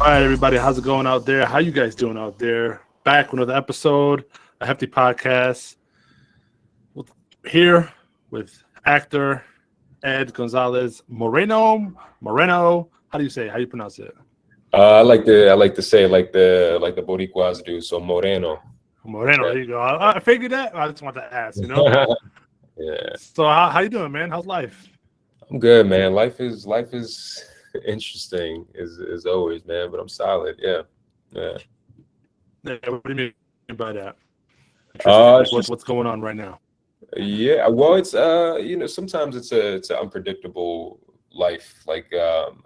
All right, everybody, how's it going out there? How you guys doing out there? Back with another episode, a hefty podcast. Here with actor Ed Gonzalez Moreno. How do you say it? How do you pronounce it? I like to say like the Boricuas do. So Moreno. Moreno. Yeah. There you go. I figured that. I just want to ask. You know. Yeah, So how you doing, man? How's life? I'm good, man. Life is interesting as always, man. But I'm solid. Yeah. Yeah, what do you mean by that? It's What's going on right now? Yeah. Well, it's sometimes it's an unpredictable life. Like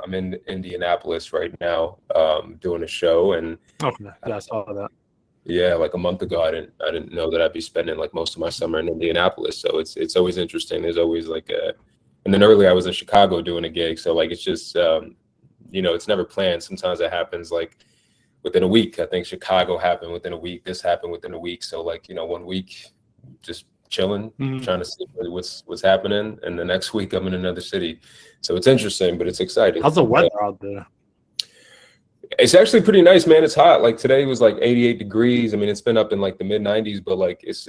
I'm in Indianapolis right now, doing a show, and Okay, yeah, I saw that. yeah, like a month ago, I didn't know that I'd be spending like most of my summer in Indianapolis. So it's always interesting. There's always and then earlier I was in Chicago doing a gig. So like it's just it's never planned. Sometimes it happens like within a week. I think Chicago happened within a week. This happened within a week. So like 1 week just chilling, trying to see what's happening, and the next week I'm in another city. So it's interesting, but it's exciting. How's the weather out there? It's actually pretty nice, man. It's hot. Like today was like 88 degrees. I mean, it's been up in like the mid 90s, but like it's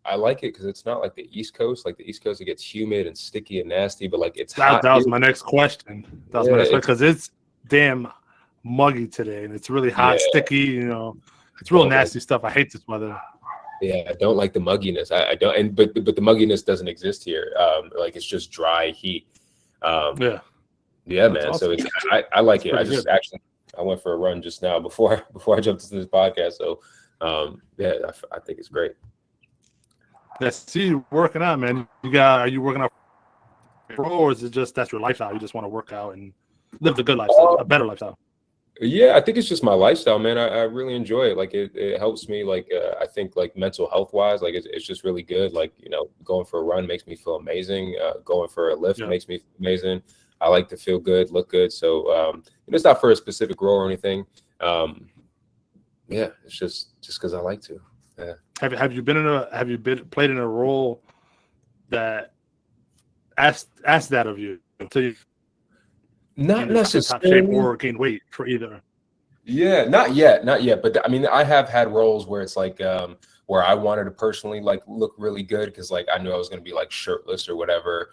I like it because it's not like the East Coast. Like the East Coast, it gets humid and sticky and nasty, but like it's hot. That was my next question. That was my next question because it's damn muggy today and it's really hot, sticky. It's real nasty stuff. I hate this weather. Yeah, I don't like the mugginess. I don't, but the mugginess doesn't exist here. Like it's just dry heat. Yeah, man. Awesome. So I like it. I went for a run just now before I jumped into this podcast. So I think it's great. Yeah, see you working out, man. Are you working out or is it just that's your lifestyle? You just want to work out and live the good lifestyle, a better lifestyle. Yeah, I think it's just my lifestyle, man. I really enjoy it. Like it helps me. Like I think like mental health wise, like it's just really good. Like going for a run makes me feel amazing. Going for a lift makes me feel amazing. I like to feel good, look good. So it's not for a specific role or anything. It's just because I like to. Yeah. Have you played in a role that asked that of you until you not necessarily top shape or gain weight for either? Yeah, not yet. But I mean, I have had roles where it's like where I wanted to personally like look really good because like I knew I was going to be like shirtless or whatever.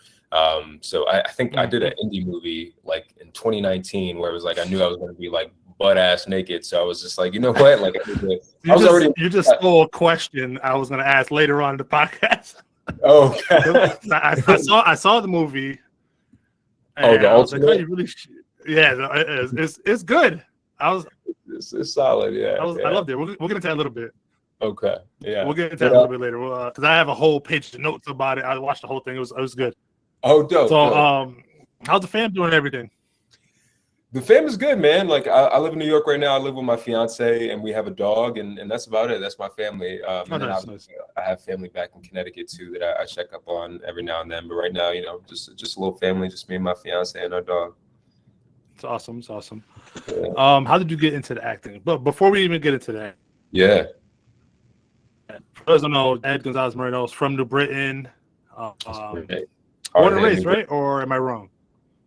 So I think I did an indie movie like in 2019 where it was like I knew I was going to be like butt ass naked. So I was just like, you know what? Like you just stole a question I was going to ask later on in the podcast. Oh, I saw the movie. The Ultimate. Like, it's good. It's solid. Yeah, I loved it. We'll get into that a little bit. Okay. Yeah. We'll get into that a little bit later. Because I have a whole page of notes about it. I watched the whole thing. It was good. Oh, dope. So, dope. How's the fam doing and everything? The fam is good, man. Like I live in New York right now. I live with my fiance and we have a dog, and that's about it. That's my family. Nice. I have family back in Connecticut too that I check up on every now and then. But right now, just a little family, just me and my fiance and our dog. It's awesome. Yeah. How did you get into the acting? But before we even get into that, for those who don't know, Ed Gonzalez Moreno is from New Britain. Born and raised, right? Or am I wrong?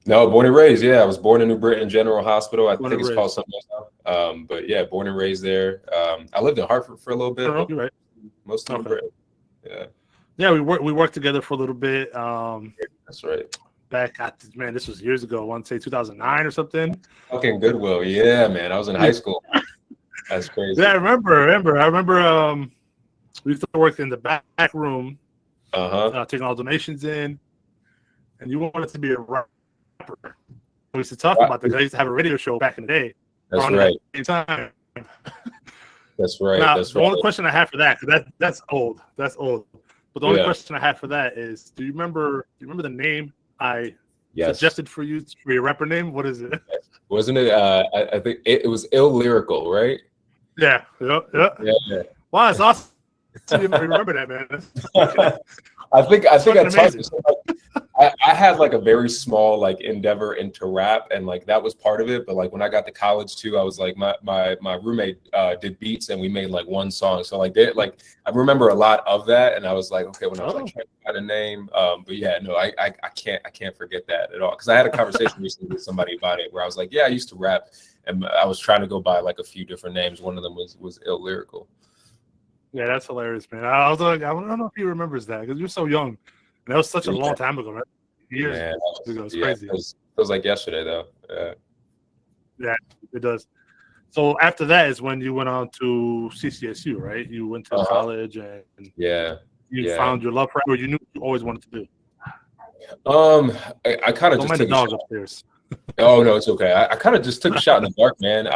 No, born and raised. Yeah, I was born in New Britain General Hospital. I think it's called something else now. But yeah, born and raised there. I lived in Hartford for a little bit. You're right. Most of New Britain. Yeah. Yeah, we worked together for a little bit. That's right. Back this was years ago. I want to say 2009 or something. Fucking Goodwill. Yeah, man. I was in high school. That's crazy. Yeah, I remember. We used to work in the back room. Taking all donations in, and you wanted to be a rapper. We used to talk about this. I used to have a radio show back in the day. That's right. Time. That's right. Now, that's the only question I have for that, because that's old. That's old. But the only question I have for that is, do you remember the name I suggested for you for your rapper name? What is it? Wasn't it? I think it was Ill Lyrical, right? Yeah. Wow, it's awesome. I didn't remember that, man. I think I talked to somebody. I had like a very small like endeavor into rap, and like that was part of it. But like when I got to college too, I was like my roommate did beats, and we made like one song. So like I remember a lot of that, and I was like, okay, when I was like trying to find a name, but yeah, no, I can't forget that at all, because I had a conversation recently with somebody about it where I was like, yeah, I used to rap, and I was trying to go by like a few different names. One of them was Ill Lyrical. Yeah, that's hilarious, man. I was like, I don't know if he remembers that because you're so young. And that was such a long time ago, right? Years ago. It's crazy. It was like yesterday, though. Yeah, it does. So after that is when you went on to CCSU, right? You went to college and you found your love for it, or you knew you always wanted to do. I kind of just took a shot upstairs. Oh no, it's okay. I kind of just took a shot in the dark, man.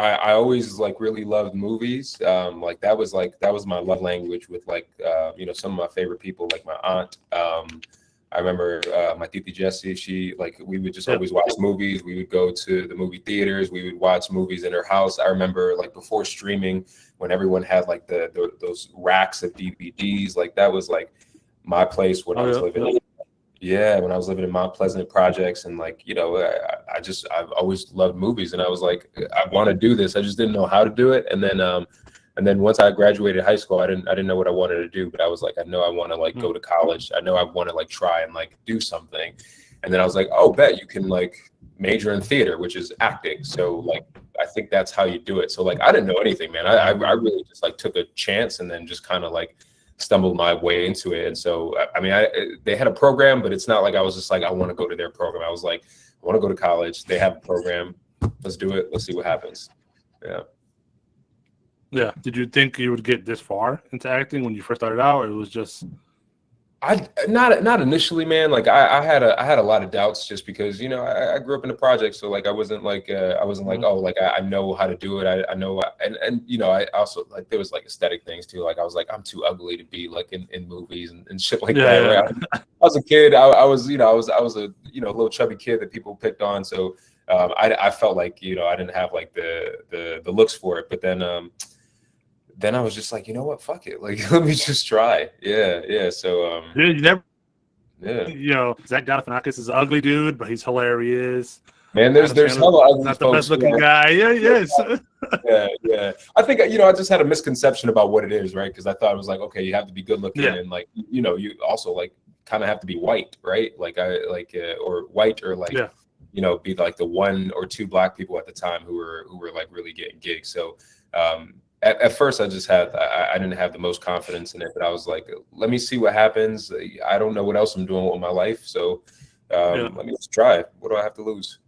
I always like really loved movies. Like that was my love language with like some of my favorite people, like my aunt. I remember my titi Jessie. She we would just always watch movies. We would go to the movie theaters. We would watch movies in her house. I remember like before streaming, when everyone had like those racks of DVDs. Like that was like my place when I was living. Yeah, when I was living in Mount Pleasant projects, and like I've always loved movies, and I was like, I want to do this. I just didn't know how to do it, and then once I graduated high school, I didn't know what I wanted to do, but I was like, I know I want to like go to college. I know I want to like try and like do something, and then I was like, oh, bet you can like major in theater, which is acting. So like I think that's how you do it. So like I didn't know anything, man. I really just like took a chance and then just kind of like stumbled my way into it. And so I mean they had a program, but it's not like I was just like I want to go to their program. I was like, I want to go to college. They have a program. Let's do it. Let's see what happens. Yeah. Did you think you would get this far into acting when you first started out, or it was just not initially, man. Like I had a lot of doubts just because I grew up in the project, so like I wasn't like oh, like I know how to do it. I know, and I also like there was like aesthetic things too. Like I was like, I'm too ugly to be like in movies and shit like that. Yeah. Right? I was a kid. I was a little chubby kid that people picked on. So I felt like I didn't have like the looks for it. But then I was just like, you know what, fuck it. Like, let me just try. Yeah. So, you never, Zach Galifianakis is an ugly dude, but he's hilarious. Man, there's hella ugly not the best looking guy. Yes. Yeah. I think, I just had a misconception about what it is, right? Because I thought it was like, okay, you have to be good looking and like, you also like kind of have to be white, right? Like or white or like, be like the one or two black people at the time who were like really getting gigs. So, at first, I didn't have the most confidence in it, but I was like, let me see what happens. I don't know what else I'm doing with my life, so let me just try. What do I have to lose?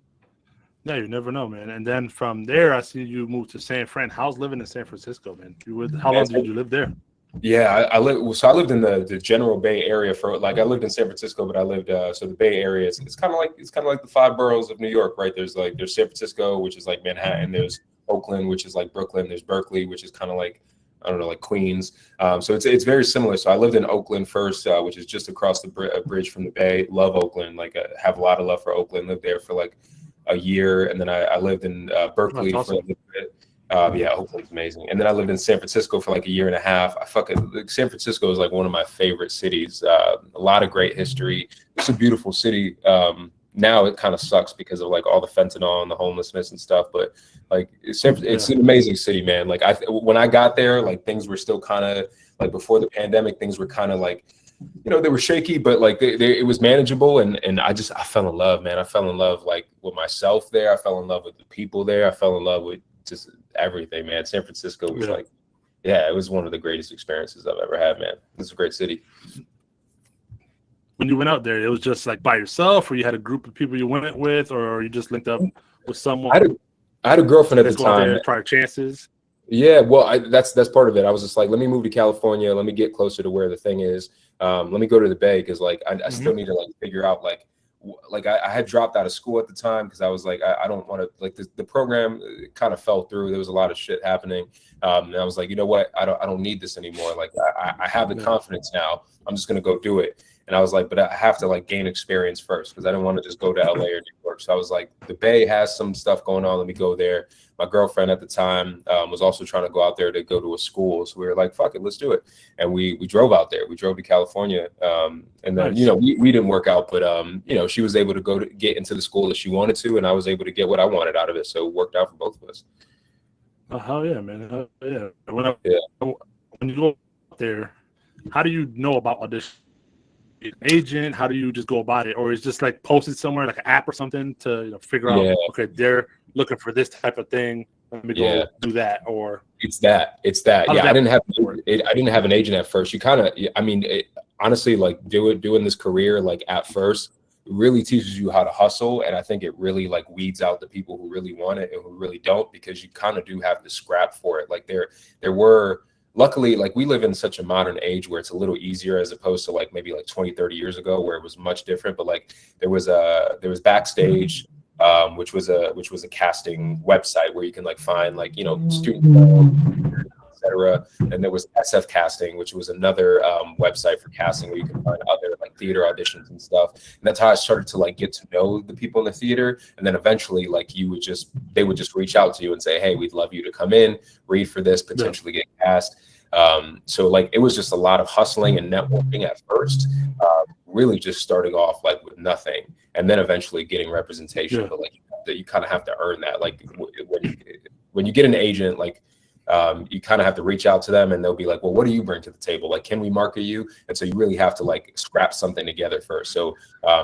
Yeah, you never know, man. And then from there, I see you moved to San Fran. How's living in San Francisco, man? How long did you live there? Yeah, I lived in the general Bay Area for like I lived in San Francisco, but I lived so the Bay Area it's kind of like the five boroughs of New York, right? There's San Francisco, which is like Manhattan. There's Oakland, which is like Brooklyn. There's Berkeley, which is kind of like I don't know, like Queens. So it's very similar. So I lived in Oakland first, which is just across the bridge from the Bay. Love Oakland. Like I have a lot of love for Oakland. Lived there for like a year, and then I lived in Berkeley for a little bit. Oakland's amazing. And then I lived in San Francisco for like a year and a half. San Francisco is like one of my favorite cities. A lot of great history. It's a beautiful city. Now it kind of sucks because of like all the fentanyl and the homelessness and stuff. But like it's an amazing city, man. Like when I got there, like things were still kind of like before the pandemic, things were kind of like, they were shaky, but like it was manageable. And I fell in love, man. I fell in love like with myself there. I fell in love with the people there. I fell in love with just everything, man. San Francisco was it was one of the greatest experiences I've ever had, man. It's a great city. When you went out there, it was just like by yourself, or you had a group of people you went with, or you just linked up with someone? I had a girlfriend at the time. Try chances. Yeah, well, that's part of it. I was just like, let me move to California. Let me get closer to where the thing is. Let me go to the Bay because like I still need to like figure out like I had dropped out of school at the time because I was like, I don't want to like the program kind of fell through. There was a lot of shit happening. And I was like, you know what? I don't need this anymore. Like I have the confidence now. I'm just going to go do it. And I was like, but I have to like gain experience first because I didn't want to just go to LA or New York. So I was like, the Bay has some stuff going on. Let me go there. My girlfriend at the time was also trying to go out there to go to a school. So we were like, fuck it, let's do it. And we drove out there. We drove to California. And then, Nice. you know, we didn't work out, but, you know, she was able to get into the school that she wanted to. And I was able to get what I wanted out of it. So it worked out for both of us. Oh, hell yeah, man. Hell yeah. When you go out there, how do you know about audition? An agent? How do you just go about it? Or is just like posted somewhere, like an app or something to figure out, okay, they're looking for this type of thing. Let me go do that. Or it's that. Yeah, I didn't have an agent at first. You kind of, I mean, honestly, like doing this career, like at first, really teaches you how to hustle. And I think it really like weeds out the people who really want it and who really don't, because you kind of do have to scrap for it. Like there were, luckily, like we live in such a modern age where it's a little easier as opposed to like maybe like 20, 30 years ago where it was much different. But like there was Backstage, which was a casting website where you can like find like, you know, student, etc. And there was SF Casting, which was another website for casting where you can find other like theater auditions and stuff. And that's how I started to like get to know the people in the theater. And then eventually, like they would just reach out to you and say, hey, we'd love you to come in, read for this, potentially get cast. So like it was just a lot of hustling and networking at first, really just starting off like with nothing, and then eventually getting representation. But like you kind of have to earn that. Like when you get an agent, like you kind of have to reach out to them and they'll be like, well, what do you bring to the table? Like, can we market you? And so you really have to like scrap something together first. So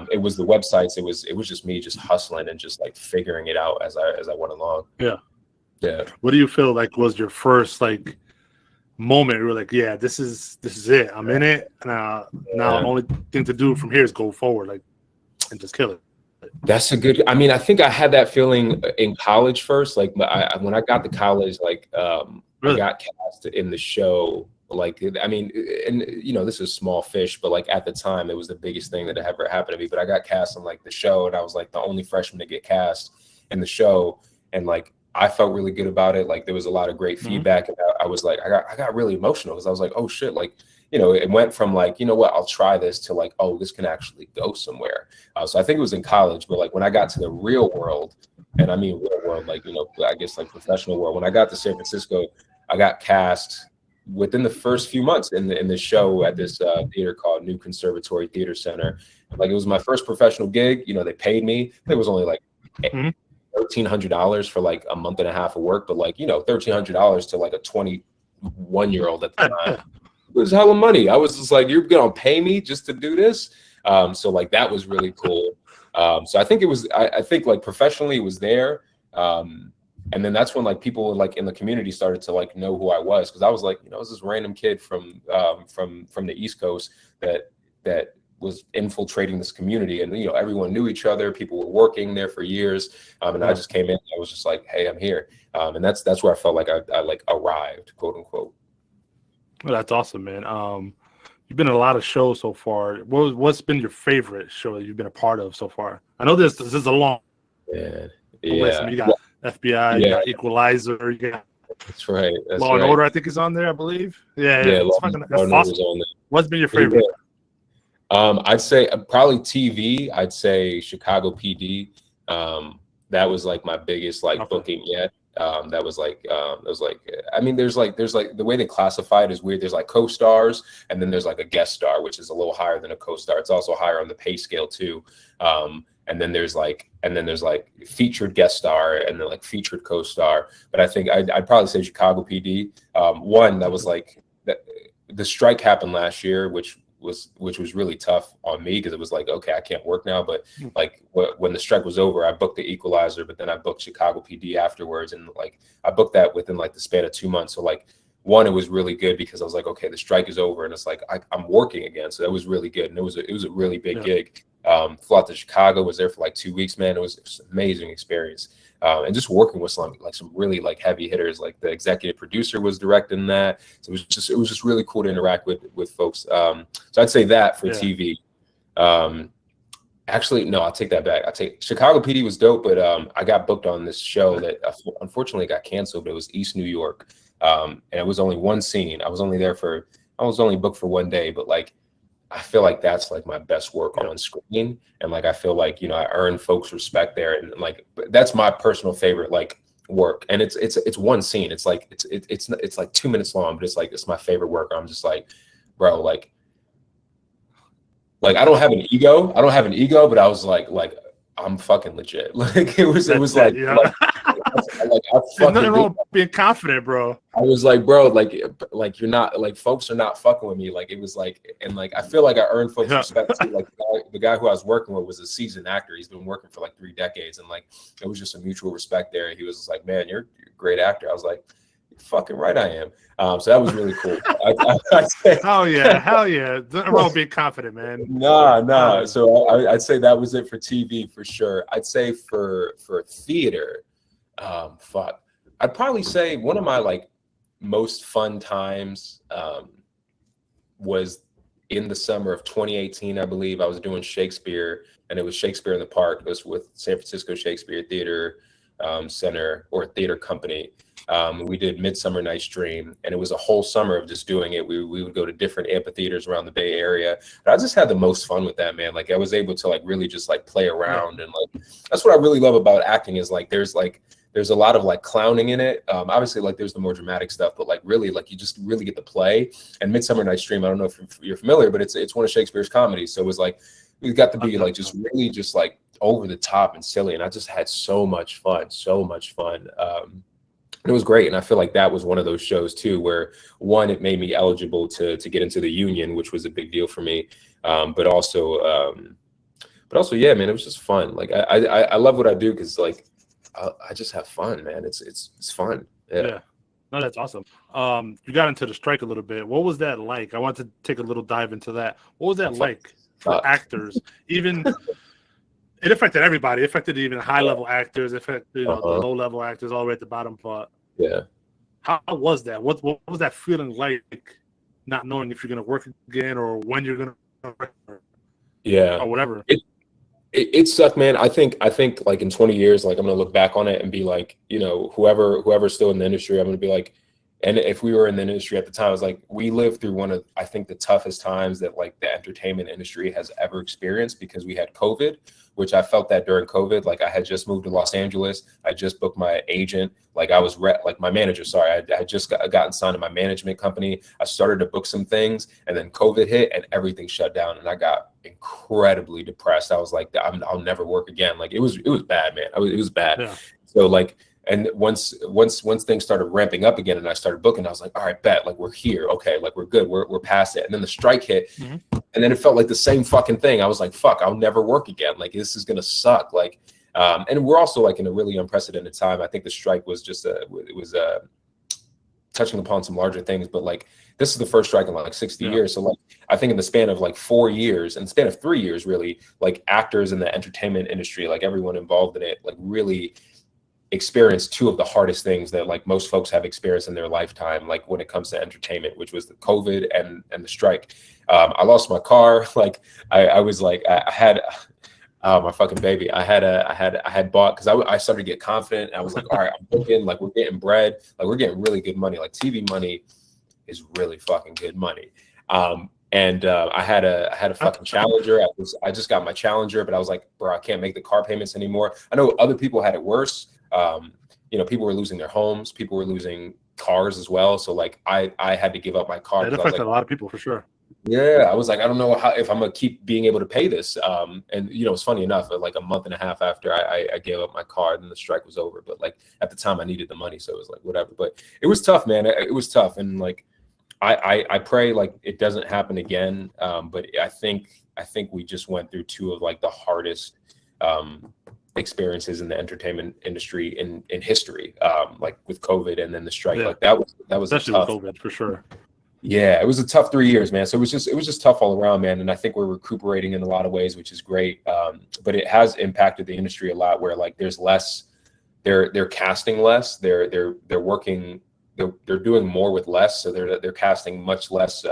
it was the websites. It was just me just hustling and just like figuring it out as I went along. Yeah. What do you feel like was your first like moment? You were like, yeah, this is it. I'm in it. Now the only thing to do from here is go forward, like, and just kill it. That's a good, I mean, I think I had that feeling in college first. Like when I got to college, like I got cast in the show. Like, I mean, and you know, this is small fish, but like at the time it was the biggest thing that had ever happened to me. But I got cast on like the show, and I was like the only freshman to get cast in the show. And like, I felt really good about it. Like there was a lot of great feedback. And I was like, I got really emotional because I was like, oh shit, like, you know, it went from like, you know what, I'll try this to like, oh, this can actually go somewhere. So I think it was in college, but like when I got to the real world, and I mean real world, like, you know, I guess like professional world, when I got to San Francisco, I got cast within the first few months in the show at this theater called New Conservatory Theater Center. Like it was my first professional gig. You know, they paid me. It was only like $1,300 for like a month and a half of work, but like, you know, $1,300 to like a 21-year-old at the time. It was hella money. I was just like, you're gonna pay me just to do this? So like that was really cool. So I think it was, I think like professionally it was there. And then that's when like people like in the community started to like know who I was, because I was like, you know, I was this random kid from the East Coast that was infiltrating this community, and you know, everyone knew each other. People were working there for years, and I just came in. I was just like, hey, I'm here, and that's where I felt like I like arrived, quote unquote. Well, that's awesome, man. You've been in a lot of shows so far. What's been your favorite show that you've been a part of so far? I know this is a long list. I mean, you got FBI, you got Equalizer, you got that's right. Law and Order, I think is on there, I believe. Yeah. That's awesome. What's been your favorite? I'd say probably TV. I'd say Chicago PD. That was like my biggest like booking yet. That was like I mean, there's like the way they classify it is weird. There's like co-stars, and then there's like a guest star, which is a little higher than a co-star. It's also higher on the pay scale too. And then there's like featured guest star, and then like featured co-star. But I think I'd probably say Chicago PD. One that was like the strike happened last year, which was really tough on me, because it was like, okay, I can't work now. But like when the strike was over, I booked the Equalizer, but then I booked Chicago PD afterwards, and like I booked that within like the span of 2 months. So like one, it was really good because I was like, okay, the strike is over, and it's like I'm working again. So that was really good, and it was a really big gig. Flew out to Chicago, was there for like 2 weeks, man. It was an amazing experience. And just working with some really like heavy hitters, like the executive producer was directing that. So it was just really cool to interact with folks. So I'd say that for TV. Actually, no, I'll take that back. Chicago PD was dope, but I got booked on this show that unfortunately got canceled, but it was East New York. And it was only one scene. I was only booked for 1 day, but like I feel like that's like my best work on screen. And like, I feel like, you know, I earn folks respect there. And like, that's my personal favorite, like work. And it's one scene. It's like, it's like 2 minutes long, but it's like, it's my favorite work. I'm just like, bro, like I don't have an ego. I don't have an ego, but I was like I'm fucking legit. Like it was like, yeah. like I There's nothing wrong with being confident, bro. I was like, bro, like you're not, like, folks are not fucking with me. Like it was like, and like I feel like I earned folks respect too. Like the guy who I was working with was a seasoned actor. He's been working for like 3 decades, and like it was just a mutual respect there. He was just like, man, you're a great actor. I was like, you're fucking right, I am. So that was really cool. I'd say, hell yeah. Nothing wrong with being confident, man. Nah. So I'd say that was it for TV for sure. I'd say for theater, fuck. I'd probably say one of my like most fun times was in the summer of 2018, I believe. I was doing Shakespeare, and it was Shakespeare in the Park. It was with San Francisco Shakespeare Theater Center, or theater company. We did Midsummer Night's Dream, and it was a whole summer of just doing it. We would go to different amphitheaters around the Bay Area. And I just had the most fun with that, man. Like I was able to like really just like play around, and like that's what I really love about acting is like there's a lot of like clowning in it. Obviously, like there's the more dramatic stuff, but like really, like you just really get to play. And Midsummer Night's Dream, I don't know if you're familiar, but it's one of Shakespeare's comedies. So it was like we got to be like just really just like over the top and silly, and I just had so much fun. It was great, and I feel like that was one of those shows too, where one, it made me eligible to get into the union, which was a big deal for me, but also, yeah, man, it was just fun. Like I love what I do because like I just have fun, man. It's fun. Yeah. No, that's awesome. You got into the strike a little bit. What was that like? I want to take a little dive into that. What was that like for actors? Even it affected everybody. It affected even high-level actors. It affected the low-level actors all the way at the bottom part. Yeah. How was that? What was that feeling like, not knowing if you're going to work again or when you're going to work? Yeah. Or whatever. It sucked, man. I think like in 20 years, like I'm going to look back on it and be like, you know, whoever's still in the industry, I'm going to be like, and if we were in the industry at the time, I was like, we lived through one of, I think, the toughest times that like the entertainment industry has ever experienced, because we had COVID, which I felt that during COVID, like I had just moved to Los Angeles. I just booked my agent. Like I was like my manager, sorry. I had just gotten signed to my management company. I started to book some things, and then COVID hit and everything shut down. And I got incredibly depressed. I was like, I'll never work again. Like it was bad, man. It was bad. Yeah. So like, and once things started ramping up again and I started booking, I was like, all right, bet, like we're here. Okay, like we're good. We're past it. And then the strike hit, and then it felt like the same fucking thing. I was like, fuck, I'll never work again. Like this is gonna suck. Like, and we're also like in a really unprecedented time. I think the strike was just touching upon some larger things, but like this is the first strike in like 60 years. So like I think in the span of like 4 years, and the span of 3 years, really, like actors in the entertainment industry, like everyone involved in it, like really experienced 2 of the hardest things that like most folks have experienced in their lifetime, like when it comes to entertainment, which was the COVID and the strike. I lost my car. Like I was like, I had my fucking baby. I had bought, because I started to get confident. I was like, all right, I'm booking, like we're getting bread, like we're getting really good money. Like TV money is really fucking good money. And I had a fucking Challenger. I just got my Challenger, but I was like, bro, I can't make the car payments anymore. I know other people had it worse. You know, people were losing their homes, people were losing cars as well. So like I had to give up my car. It affected a lot of people for sure. Yeah, I was like, I don't know if I'm gonna keep being able to pay this. And you know, it's funny enough, like a month and a half after I gave up my car, and the strike was over. But like at the time, I needed the money, so it was like whatever. But it was tough, man. It was tough, and like I pray like it doesn't happen again. But I think we just went through 2 of like the hardest experiences in the entertainment industry in history, like with COVID and then the strike. Like that was especially tough, with COVID for sure. Yeah, it was a tough 3 years, man. So it was just tough all around, man. And I think we're recuperating in a lot of ways, which is great. But it has impacted the industry a lot, where like there's less, they're casting less, they're working, they're doing more with less. So they're casting much less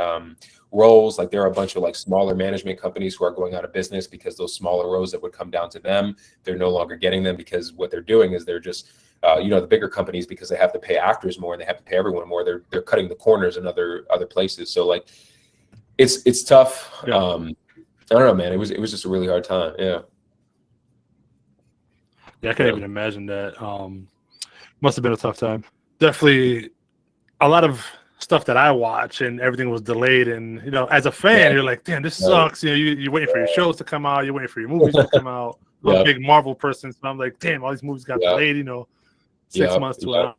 roles. Like there are a bunch of like smaller management companies who are going out of business because those smaller roles that would come down to them, they're no longer getting them, because what they're doing is they're just you know, the bigger companies, because they have to pay actors more and they have to pay everyone more, they're cutting the corners in other places. So like It's tough. Yeah. I don't know, man. It was just a really hard time. Yeah. Yeah, I can't even imagine that. Must have been a tough time. Definitely a lot of stuff that I watch and everything was delayed. And, you know, as a fan, you're like, damn, this sucks. You know, you're waiting for your shows to come out. You're waiting for your movies to come out. I'm a big Marvel person. So I'm like, damn, all these movies got delayed, you know, 6 months to a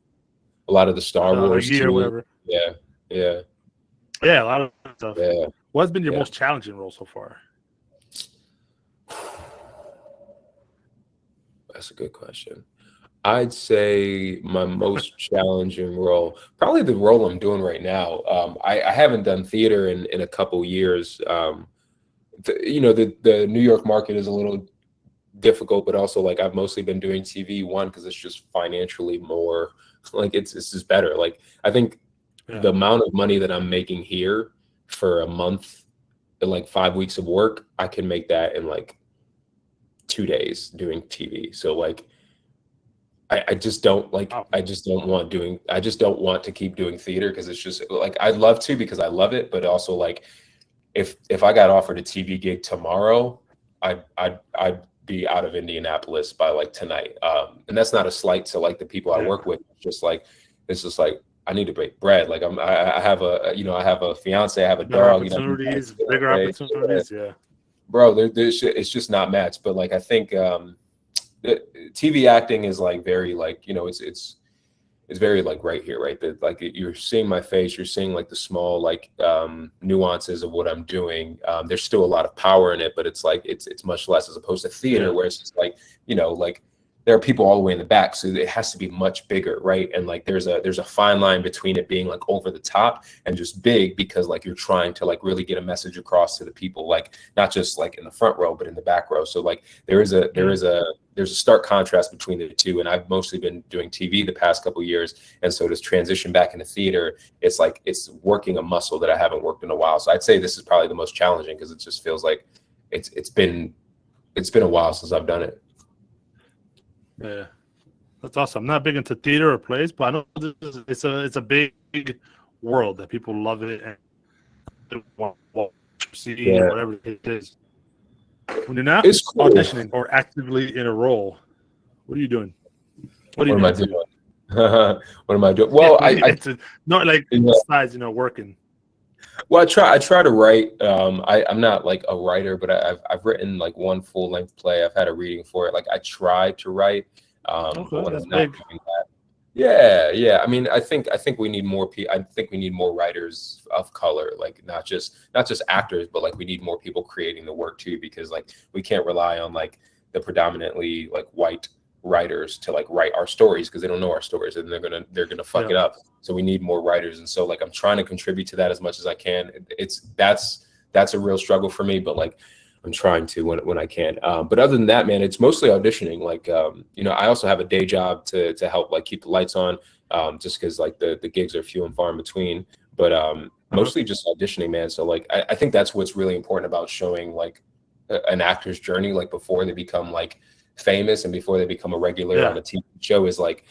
lot of the Star Wars a year, too. whatever. Yeah. Yeah, a lot of stuff. Yeah. What's been your most challenging role so far? That's a good question. I'd say my most challenging role, probably the role I'm doing right now. I haven't done theater in a couple years. You know, the New York market is a little difficult, but also like I've mostly been doing TV, one, because it's just financially more like it's just better. Like I think the amount of money that I'm making here for a month, like 5 weeks of work, I can make that in like 2 days doing TV. So like I just don't like I just don't want to keep doing theater, because it's just like I'd love to because I love it, but also like if I got offered a TV gig tomorrow, I'd be out of Indianapolis by like tonight. And that's not a slight to like the people I work with. It's just like I need to break bread. Like I have a fiance, I have a dog. Opportunities, bigger opportunities, Bro, it's just not matched. But like I think TV acting is like very like, you know, it's very like right here, right? That like you're seeing my face, you're seeing like the small like nuances of what I'm doing. There's still a lot of power in it, but it's like it's much less, as opposed to theater where it's just like, you know, like there are people all the way in the back, so it has to be much bigger, right? And like there's a fine line between it being like over the top and just big, because like you're trying to like really get a message across to the people, like not just like in the front row but in the back row. So like there's a stark contrast between the two, and I've mostly been doing TV the past couple of years, and so this transition back into theater, it's like it's working a muscle that I haven't worked in a while. So I'd say this is probably the most challenging, because it just feels like it's been a while since I've done it. Yeah, that's awesome. I'm not big into theater or plays, but I know it's a big world that people love it and want to see whatever it is. When you're not auditioning or actively in a role, what are you doing? What am I doing? What am I doing? Well, not like besides, you know, working. Well, I try to write. I'm not like a writer, but I've written like one full length play. I've had a reading for it. Like I try to write. Okay, but that's I'm not big. doing that. Yeah. I mean, I think we need more I think we need more writers of color, like not just actors, but like we need more people creating the work too, because like we can't rely on like the predominantly like white writers to like write our stories, because they don't know our stories and they're gonna fuck it up. So we need more writers, and so like I'm trying to contribute to that as much as I can. That's a real struggle for me, but like I'm trying to when I can. But other than that, man, it's mostly auditioning. Like you know, I also have a day job to help like keep the lights on, just because like the gigs are few and far in between. But mostly just auditioning, man. So like I think that's what's really important about showing like an actor's journey, like before they become like famous and before they become a regular on a TV show, is like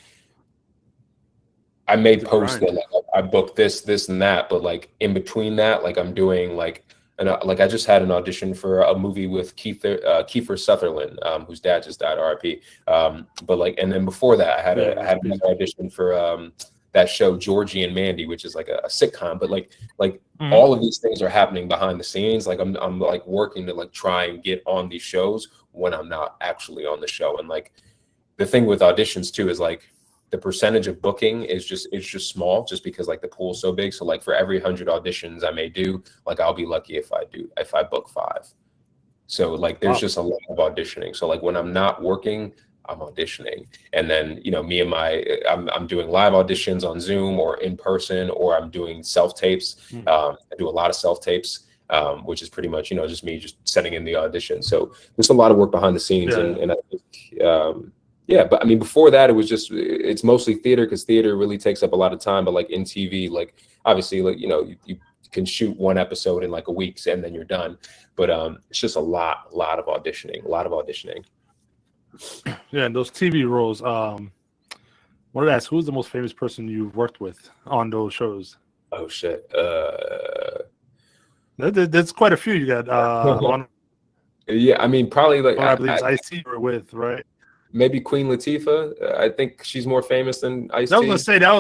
I made posts that like, I booked this and that, but like in between that, like I'm doing like I just had an audition for a movie with Kiefer Sutherland, whose dad just died, R.I.P. But like, and then before that, I had an audition for that show Georgie and Mandy, which is like a sitcom. But like all of these things are happening behind the scenes. Like I'm like working to like try and get on these shows when I'm not actually on the show. And like the thing with auditions too is like the percentage of booking is just small, just because like the pool's so big. So like for every 100 auditions I may do, like I'll be lucky if I book 5. So like there's just a lot of auditioning. So like when I'm not working, I'm auditioning. And then, you know, I'm doing live auditions on Zoom or in person, or I'm doing self-tapes. I do a lot of self-tapes, which is pretty much, you know, just me just sending in the audition. So there's a lot of work behind the scenes. And I think, but I mean, before that, it's mostly theater, because theater really takes up a lot of time. But like in TV, like obviously, like, you know, you can shoot one episode in like a week and then you're done. But it's just a lot of auditioning. Yeah, and those TV roles. Wanted to ask, who's the most famous person you've worked with on those shows? Oh shit. There's quite a few. You got one. Yeah, I mean, probably like I believe it's Ice-T we're with, right? maybe Queen Latifah. I think she's more famous than Ice-T. I was gonna say that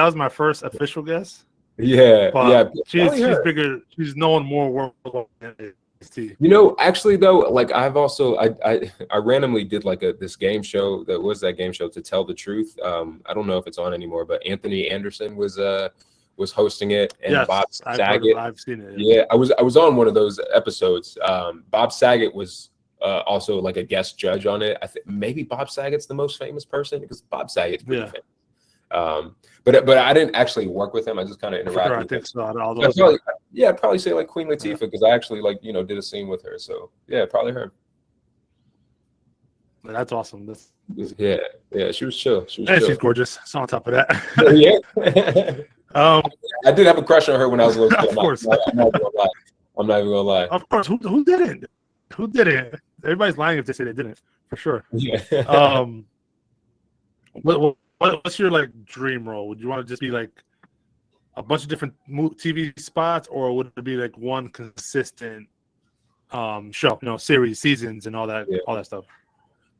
was my first official guess. Yeah, But yeah. she's bigger. She's known more worldwide than Ice-T. You know, actually though, like I've also I randomly did like this game show. That was that game show, To Tell the Truth. I don't know if it's on anymore, but Anthony Anderson was hosting it, and Yes, Bob Saget. I've seen it. Yeah, I was on one of those episodes. Bob Saget was also like a guest judge on it. I think maybe Bob Saget's the most famous person because Bob Saget's pretty famous. But I didn't actually work with him. I just kind of interacted. Sure, I with think him. so. I'd probably say like Queen Latifah because I actually like did a scene with her. So yeah, probably her. That's awesome. Yeah, she was chill. She's gorgeous. So on top of that, yeah. I did have a crush on her when I was a little kid. Of course, I'm not gonna lie. I'm not even gonna lie. Of course, who didn't? Who didn't? Everybody's lying if they say they didn't, for sure. Yeah. What's your like dream role? Would you want to just be like a bunch of different TV spots, or would it be like one consistent show? Series, seasons, and all that stuff.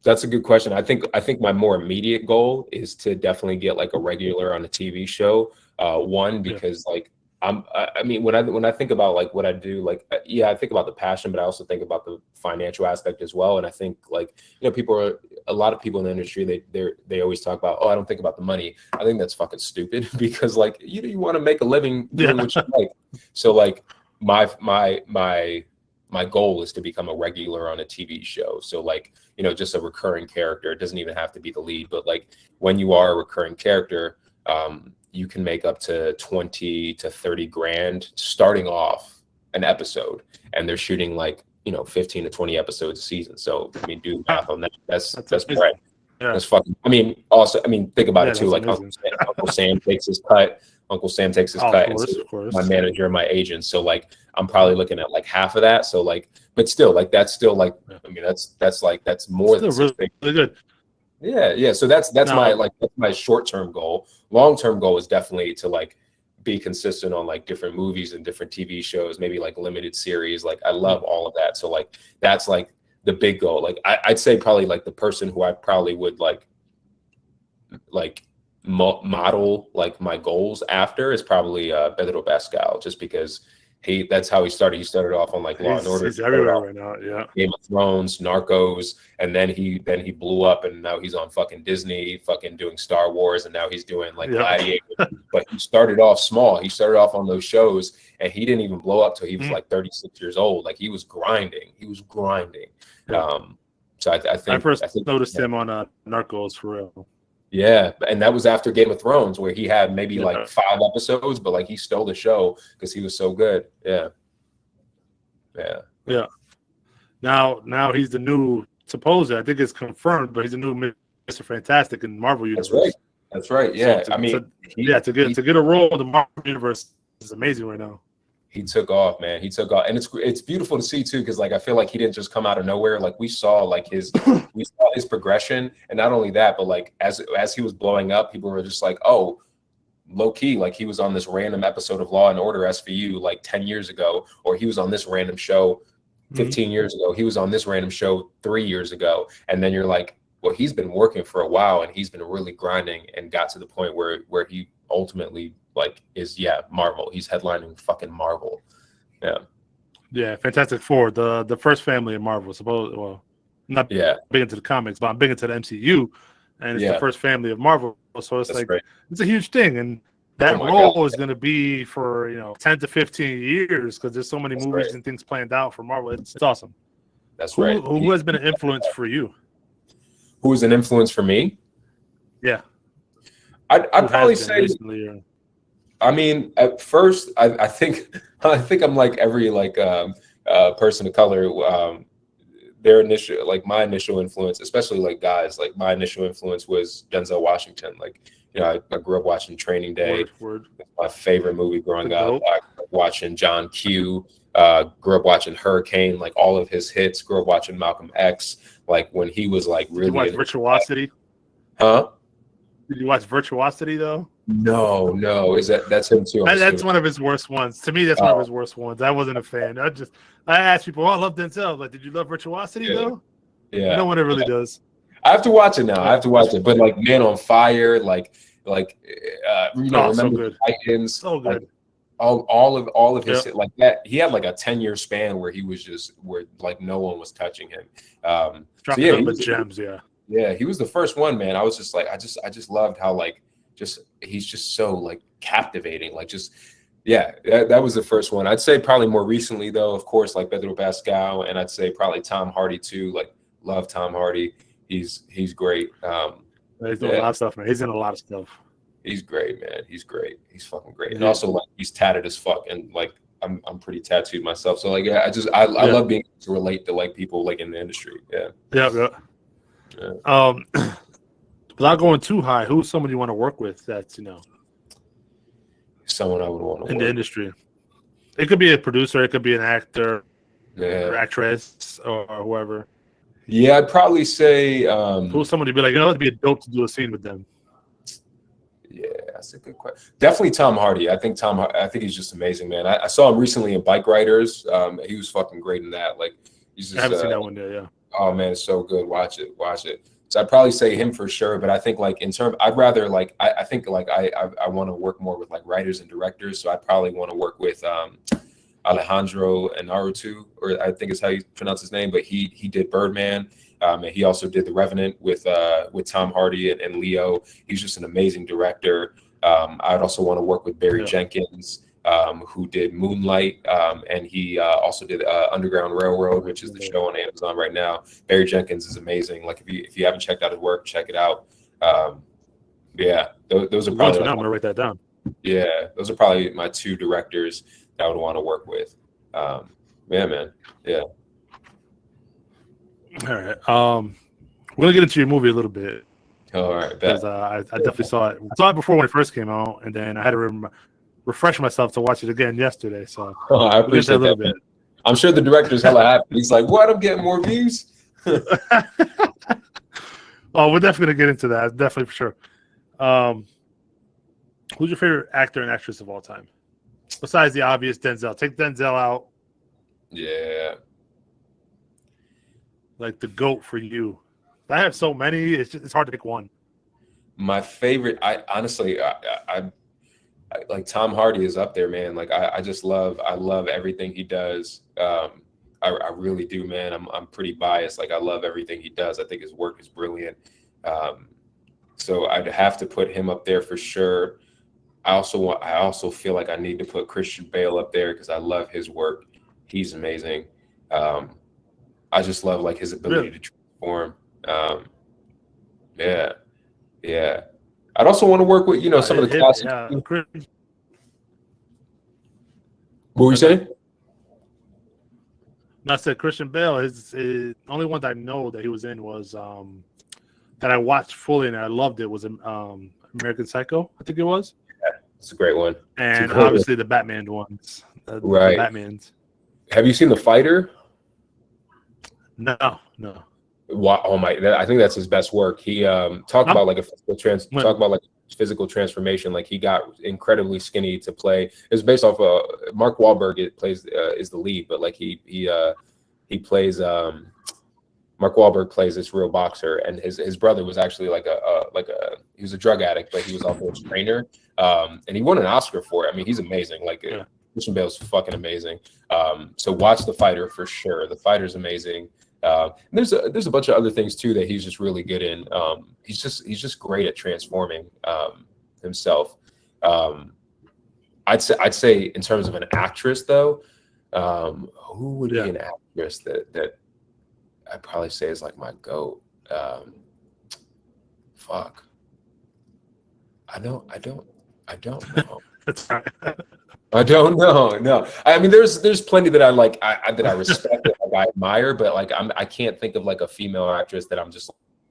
That's a good question. I think my more immediate goal is to definitely get like a regular on a TV show. One, because like I mean, when I think about like what I do, like I think about the passion, but I also think about the financial aspect as well. And I think like a lot of people in the industry, they always talk about, I don't think about the money. I think that's fucking stupid because like you want to make a living doing what you like. So like my goal is to become a regular on a TV show. So like, just a recurring character. It doesn't even have to be the lead, but like when you are a recurring character, you can make up to 20 to 30 grand starting off an episode, and they're shooting like, 15 to 20 episodes a season. So I mean, do the math on that. That's right. Yeah. That's fucking, think about it too. Like Uncle Sam takes his cut. Uncle Sam takes his cut. Of course. My manager and my agent. So like, I'm probably looking at like half of that. So like, but still like, that's still like, that's more than really good. Yeah. So that's my short-term goal. Long-term goal is definitely to like be consistent on like different movies and different TV shows, maybe like limited series. Like I love all of that. So like, that's like the big goal. Like I'd say probably like the person who I probably would like model like my goals after is probably Pedro Pascal, just because that's how he started. He started off on like Law and Order. He's everywhere right now. Yeah. Game of Thrones, Narcos, and then he blew up, and now he's on fucking Disney, fucking doing Star Wars, and now he's doing like Gladiator. But he started off small. He started off on those shows, and he didn't even blow up till he was like 36 years old. Like he was grinding. Yeah. So I think I first noticed him on Narcos for real. Yeah, and that was after Game of Thrones, where he had maybe like 5 episodes, but like he stole the show because he was so good. Yeah. Now he's the new, supposedly, I think it's confirmed, but he's the new Mr. Fantastic in Marvel Universe. That's right. Yeah, to get a role in the Marvel Universe is amazing right now. He took off, man. He took off, and it's beautiful to see too, because like I feel like he didn't just come out of nowhere. Like we saw his progression, and not only that, but like as he was blowing up, people were just like, oh, low key, like he was on this random episode of Law and Order SVU like 10 years ago, or he was on this random show 15 years ago. He was on this random show 3 years ago, and then you're like, well, he's been working for a while, and he's been really grinding, and got to the point where he ultimately like is Marvel. He's headlining fucking Marvel. Yeah, Fantastic Four, the first family of Marvel. Not big into the comics, but I'm big into the MCU, and it's the first family of Marvel. So it's it's a huge thing, and that role is going to be for 10 to 15 years because there's so many movies and things planned out for Marvel. It's awesome. That's right. Who has been an influence for you? Who is an influence for me? Yeah, I'd probably say. Recently, I mean, at first, I think I'm like every person of color. Their initial, like my initial influence, especially like guys, like my initial influence was Denzel Washington. Like, I grew up watching Training Day. My favorite movie growing up. I grew up watching John Q. Grew up watching Hurricane, like all of his hits. Grew up watching Malcolm X, like when he was like really. Did you watch Virtuosity? Huh? Did you watch Virtuosity though? No. That's him too? That's one of his worst ones. To me, that's one of his worst ones. I wasn't a fan. I asked people, I love Denzel. Like, did you love Virtuosity though? Yeah. No one really does. I have to watch it now. I have to watch it. But like Man on Fire, remember so good. the Titans, So good. Like, all of his like that. He had like a 10-year span where he was just where like no one was touching him. Dropping gems. Yeah, he was the first one, man. I was just like, I just loved how like he's just so like captivating. Like that was the first one. I'd say probably more recently though, of course, like Pedro Pascal, and I'd say probably Tom Hardy too. Like love Tom Hardy. He's great. He's doing a lot of stuff, man. He's in a lot of stuff. He's great, man. He's great. He's fucking great. And also like he's tatted as fuck, and like I'm pretty tattooed myself. So like I love being able to relate to like people like in the industry. Yeah. Without going too high, who's someone you want to work with that's someone I would want to in the industry? It could be a producer, it could be an actor, or actress, or whoever. Yeah, I'd probably say who's someone to be like, it'd be a dope to do a scene with them. Yeah, that's a good question. Definitely Tom Hardy. I think he's just amazing, man. I saw him recently in Bike Riders. He was fucking great in that. Like he's just, I haven't seen that one there, yeah. Oh man, it's so good. Watch it. So I'd probably say him for sure. But I think like I'd rather like I think like I want to work more with like writers and directors. So I'd probably want to work with Alejandro Inarritu, or I think is how you pronounce his name. But he did Birdman. And he also did The Revenant with Tom Hardy and Leo. He's just an amazing director. I'd also want to work with Barry Jenkins, who did Moonlight, and he also did Underground Railroad, which is the show on Amazon right now. Barry Jenkins is amazing. Like if you haven't checked out his work, check it out. Those are probably. I'm gonna write that down. Yeah, those are probably my two directors that I would want to work with. Man. Yeah. All right. We're gonna get into your movie a little bit. All right. Because I definitely saw it before when it first came out, and then I had to refresh myself to watch it again yesterday. So I appreciate that a little bit. I'm sure the director's hella happy. He's like, "What? I'm getting more views." Oh, we're definitely gonna get into that. Definitely for sure. Who's your favorite actor and actress of all time? Besides the obvious Denzel. Take Denzel out. Yeah. Like the GOAT for you. I have so many. It's hard to pick one. My favorite, I like Tom Hardy is up there, man. Like I love everything he does. I really do, man. I'm pretty biased. Like I love everything he does. I think his work is brilliant. So I'd have to put him up there for sure. I also feel like I need to put Christian Bale up there because I love his work. He's amazing. I just love like his ability to transform. Yeah. I'd also want to work with some of the classics. What were you saying? I said Christian Bale. His only one that I know that he was in was that I watched fully and I loved it was American Psycho. I think it was. Yeah, it's a great one. And obviously the Batman ones. Right. The Batmans. Have you seen The Fighter? No. Wow, I think that's his best work. He talked about like physical transformation. Like he got incredibly skinny to play. It's based off Mark Wahlberg. Is the lead, but like he plays Mark Wahlberg plays this real boxer, and his brother was actually he was a drug addict, but he was also a trainer. And he won an Oscar for it. I mean, he's amazing. Like Christian Bale's fucking amazing. So watch The Fighter for sure. The Fighter's amazing. There's a bunch of other things too that he's just really good in. He's just great at transforming himself. I'd say in terms of an actress though, who would be an actress that I'd probably say is like my GOAT? Fuck. I don't know. That's right. I don't know. No, I mean, there's plenty that I like, that I respect, that I admire, but like I can't think of like a female actress that I'm just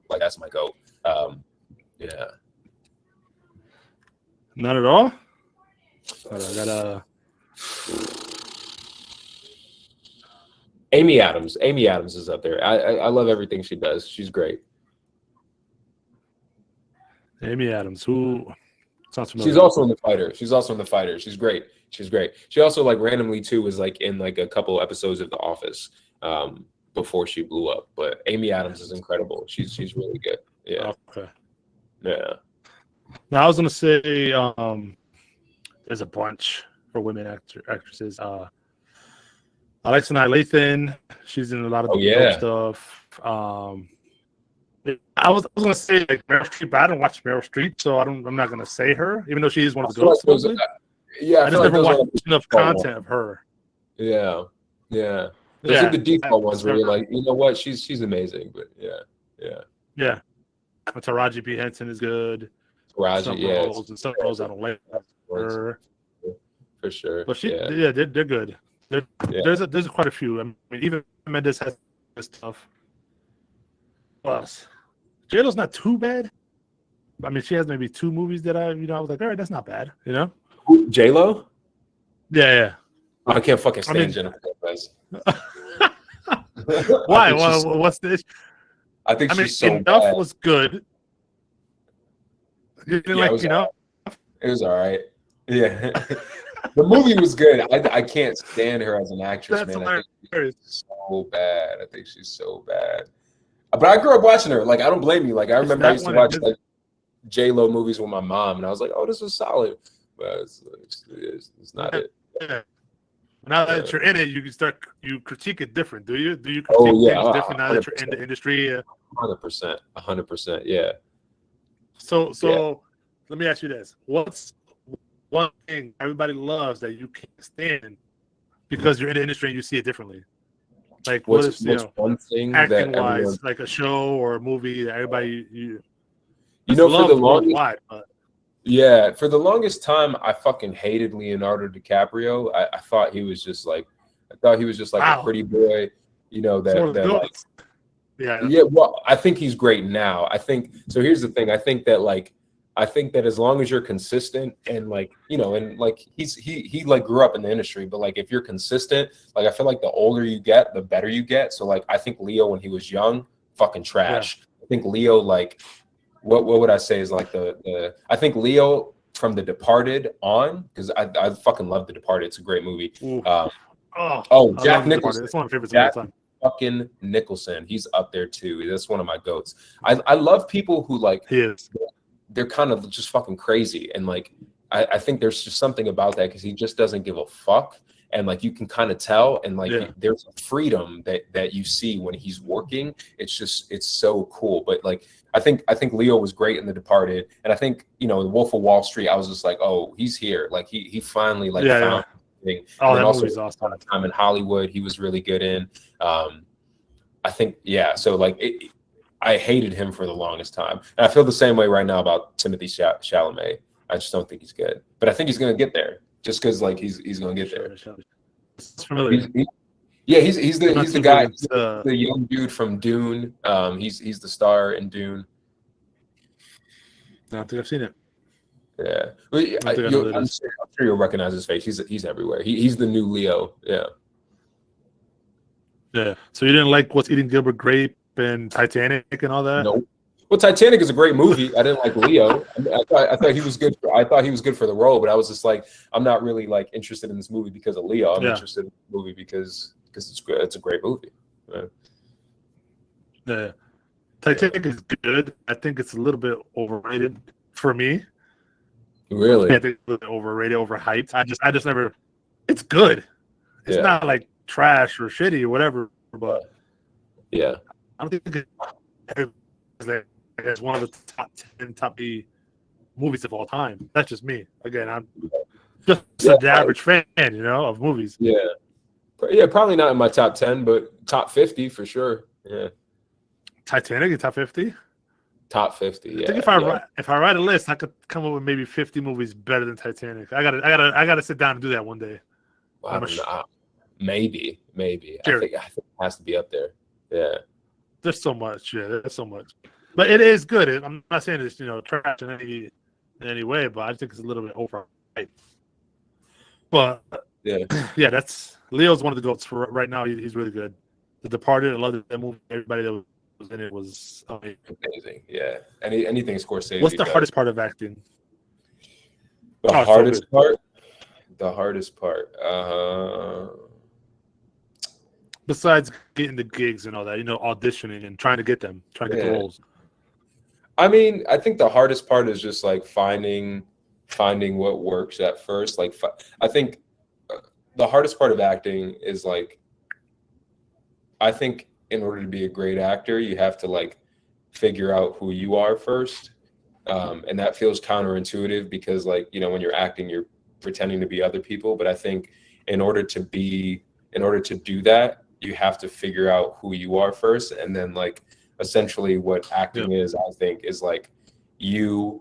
like that's my GOAT. Yeah. Not at all. I gotta. Amy Adams. Amy Adams is up there. I love everything she does. She's great. Amy Adams, who sounds familiar. She's also in The Fighter. She's great. She also like randomly too was like in like a couple episodes of The Office before she blew up. But Amy Adams is incredible. She's really good. Yeah. Okay. Yeah. Now I was gonna say there's a bunch for women actresses. Alexa Lathan, she's in a lot of dope stuff. I was gonna say like Meryl Streep, but I don't watch Meryl Streep, so I'm not gonna say her, even though she is one of the goats. I just never watched enough content of her. Yeah. Those are the default ones where you're like, you know what, she's amazing, but yeah. Taraji P. Henson is good. Taraji, some roles I don't like her for sure. But they're good. There's quite a few. I mean, even Mendes has stuff. Plus, JLo's not too bad. I mean, she has maybe 2 movies that I was like, all right, that's not bad, JLo? Yeah. Oh, I can't fucking stand Jennifer Lopez. Why? What's the issue? I think she's so Enough bad. Was good. You didn't like Enough? It was all right. Yeah. The movie was good. I can't stand her as an actress, man. I think she's so bad. But I grew up watching her. Like, I don't blame you. Like, I remember I used to watch like J-Lo movies with my mom, and I was like, "Oh, this is solid." But it's not it. Yeah. Now that you're in it, you critique it different. Do you? Do you critique things different now that you're in the industry? 100%. Yeah. So let me ask you this: what's one thing everybody loves that you can't stand because you're in the industry and you see it differently? Like what's one thing acting that wise, like a show or a movie that everybody for the longest but for the longest time I fucking hated Leonardo DiCaprio. I thought he was just like a pretty boy, that like well, I think he's great now. I think so. Here's the thing. I think that as long as you're consistent and like, and like he like grew up in the industry, but like if you're consistent, like I feel like the older you get, the better you get. So like I think Leo when he was young, fucking trash. Yeah. I think Leo like what would I say is like I think Leo from The Departed on, because I fucking love The Departed. It's a great movie. Jack Nicholson. It's one of my favorites of all time. Fucking Nicholson. He's up there too. That's one of my goats. I love people who like he is. They're kind of just fucking crazy. And like, I think there's just something about that because he just doesn't give a fuck. And like, you can kind of tell. And like, there's a freedom that you see when he's working. It's so cool. But like, I think Leo was great in The Departed. And I think, The Wolf of Wall Street, I was just like, oh, he's here. Like he finally like found thing. Oh, and that also movie's awesome. Time in Hollywood, he was really good in. I think, so like I hated him for the longest time. And I feel the same way right now about Timothy Chalamet. I just don't think he's good. But I think he's going to get there just because like he's going to get there. It's familiar. He's the guy, the young dude from Dune. He's the star in Dune. I don't think I've seen it. Yeah. I'm sure you'll recognize his face. He's everywhere. He's the new Leo. Yeah. Yeah. So you didn't like What's Eating Gilbert Grape and Titanic and all that? Nope. Well, Titanic is a great movie. I didn't like Leo. I thought he was good. I thought he was good for the role, but I was just like, I'm not really like interested in this movie because of Leo. I'm interested in the movie because it's a great movie. Yeah. Titanic is good. I think it's a little bit overrated for me. Really? I think it's a little bit overrated, overhyped. I just never. It's good. It's not like trash or shitty or whatever, but I don't think it's one of the top 10 top movies of all time. That's just me. Again, I'm just an average fan, of movies. Yeah, probably not in my top 10, but top 50 for sure. Yeah. Titanic in top 50? Top 50. I think if I write a list, I could come up with maybe 50 movies better than Titanic. I gotta sit down and do that one day. Maybe. Sure. I think it has to be up there. Yeah. There's so much. Yeah, there's so much. But it is good. I'm not saying it's trash in any way, but I think it's a little bit overhyped. But that's Leo's one of the goats for right now. He's really good. The Departed, I love that movie. Everybody that and it was amazing. Yeah, anything Scorsese. What's the hardest part of acting? The hardest part. The hardest part. Besides getting the gigs and all that, auditioning and trying to get the roles. I mean, I think the hardest part is just like finding what works at first. Like, I think the hardest part of acting is like, I think in order to be a great actor, you have to like figure out who you are first. And that feels counterintuitive because like, when you're acting, you're pretending to be other people. But I think in order to do that, you have to figure out who you are first. And then like, essentially what acting is, I think, is like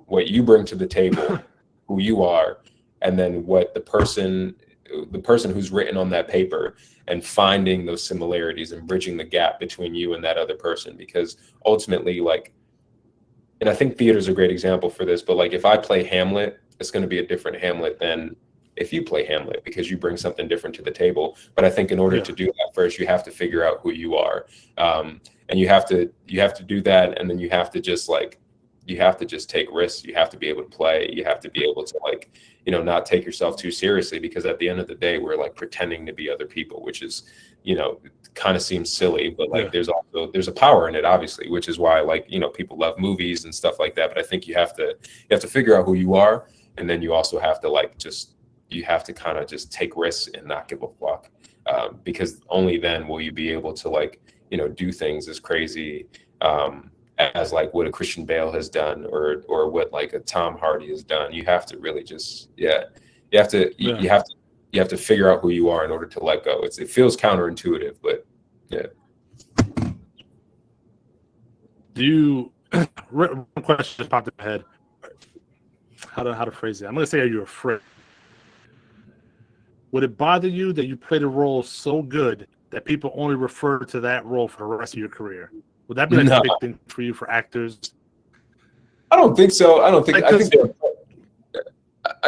what you bring to the table, who you are, and then what the person who's written on that paper, and finding those similarities and bridging the gap between you and that other person. Because ultimately, like, and I think theater's a great example for this, but like if I play Hamlet, it's going to be a different Hamlet than if you play Hamlet, because you bring something different to the table. But I think in order to do that first, you have to figure out who you are. And you have to do that. And then you have to just take risks. You have to be able to play. You have to be able to like, not take yourself too seriously, because at the end of the day, we're like pretending to be other people, which is, kind of seems silly, but like there's a power in it, obviously, which is why like, people love movies and stuff like that. But I think you have to figure out who you are. And then you also have to like, you have to kind of just take risks and not give a fuck. Because only then will you be able to like, do things as crazy as like what a Christian Bale has done, or what like a Tom Hardy has done. You have to really just, you have to figure out who you are in order to let go. It feels counterintuitive, but yeah. One question just popped in my head. How to phrase it? I'm gonna say, are you afraid? Would it bother you that you played a role so good that people only refer to that role for the rest of your career? Would that be like a big thing for you, for actors? I don't think so. I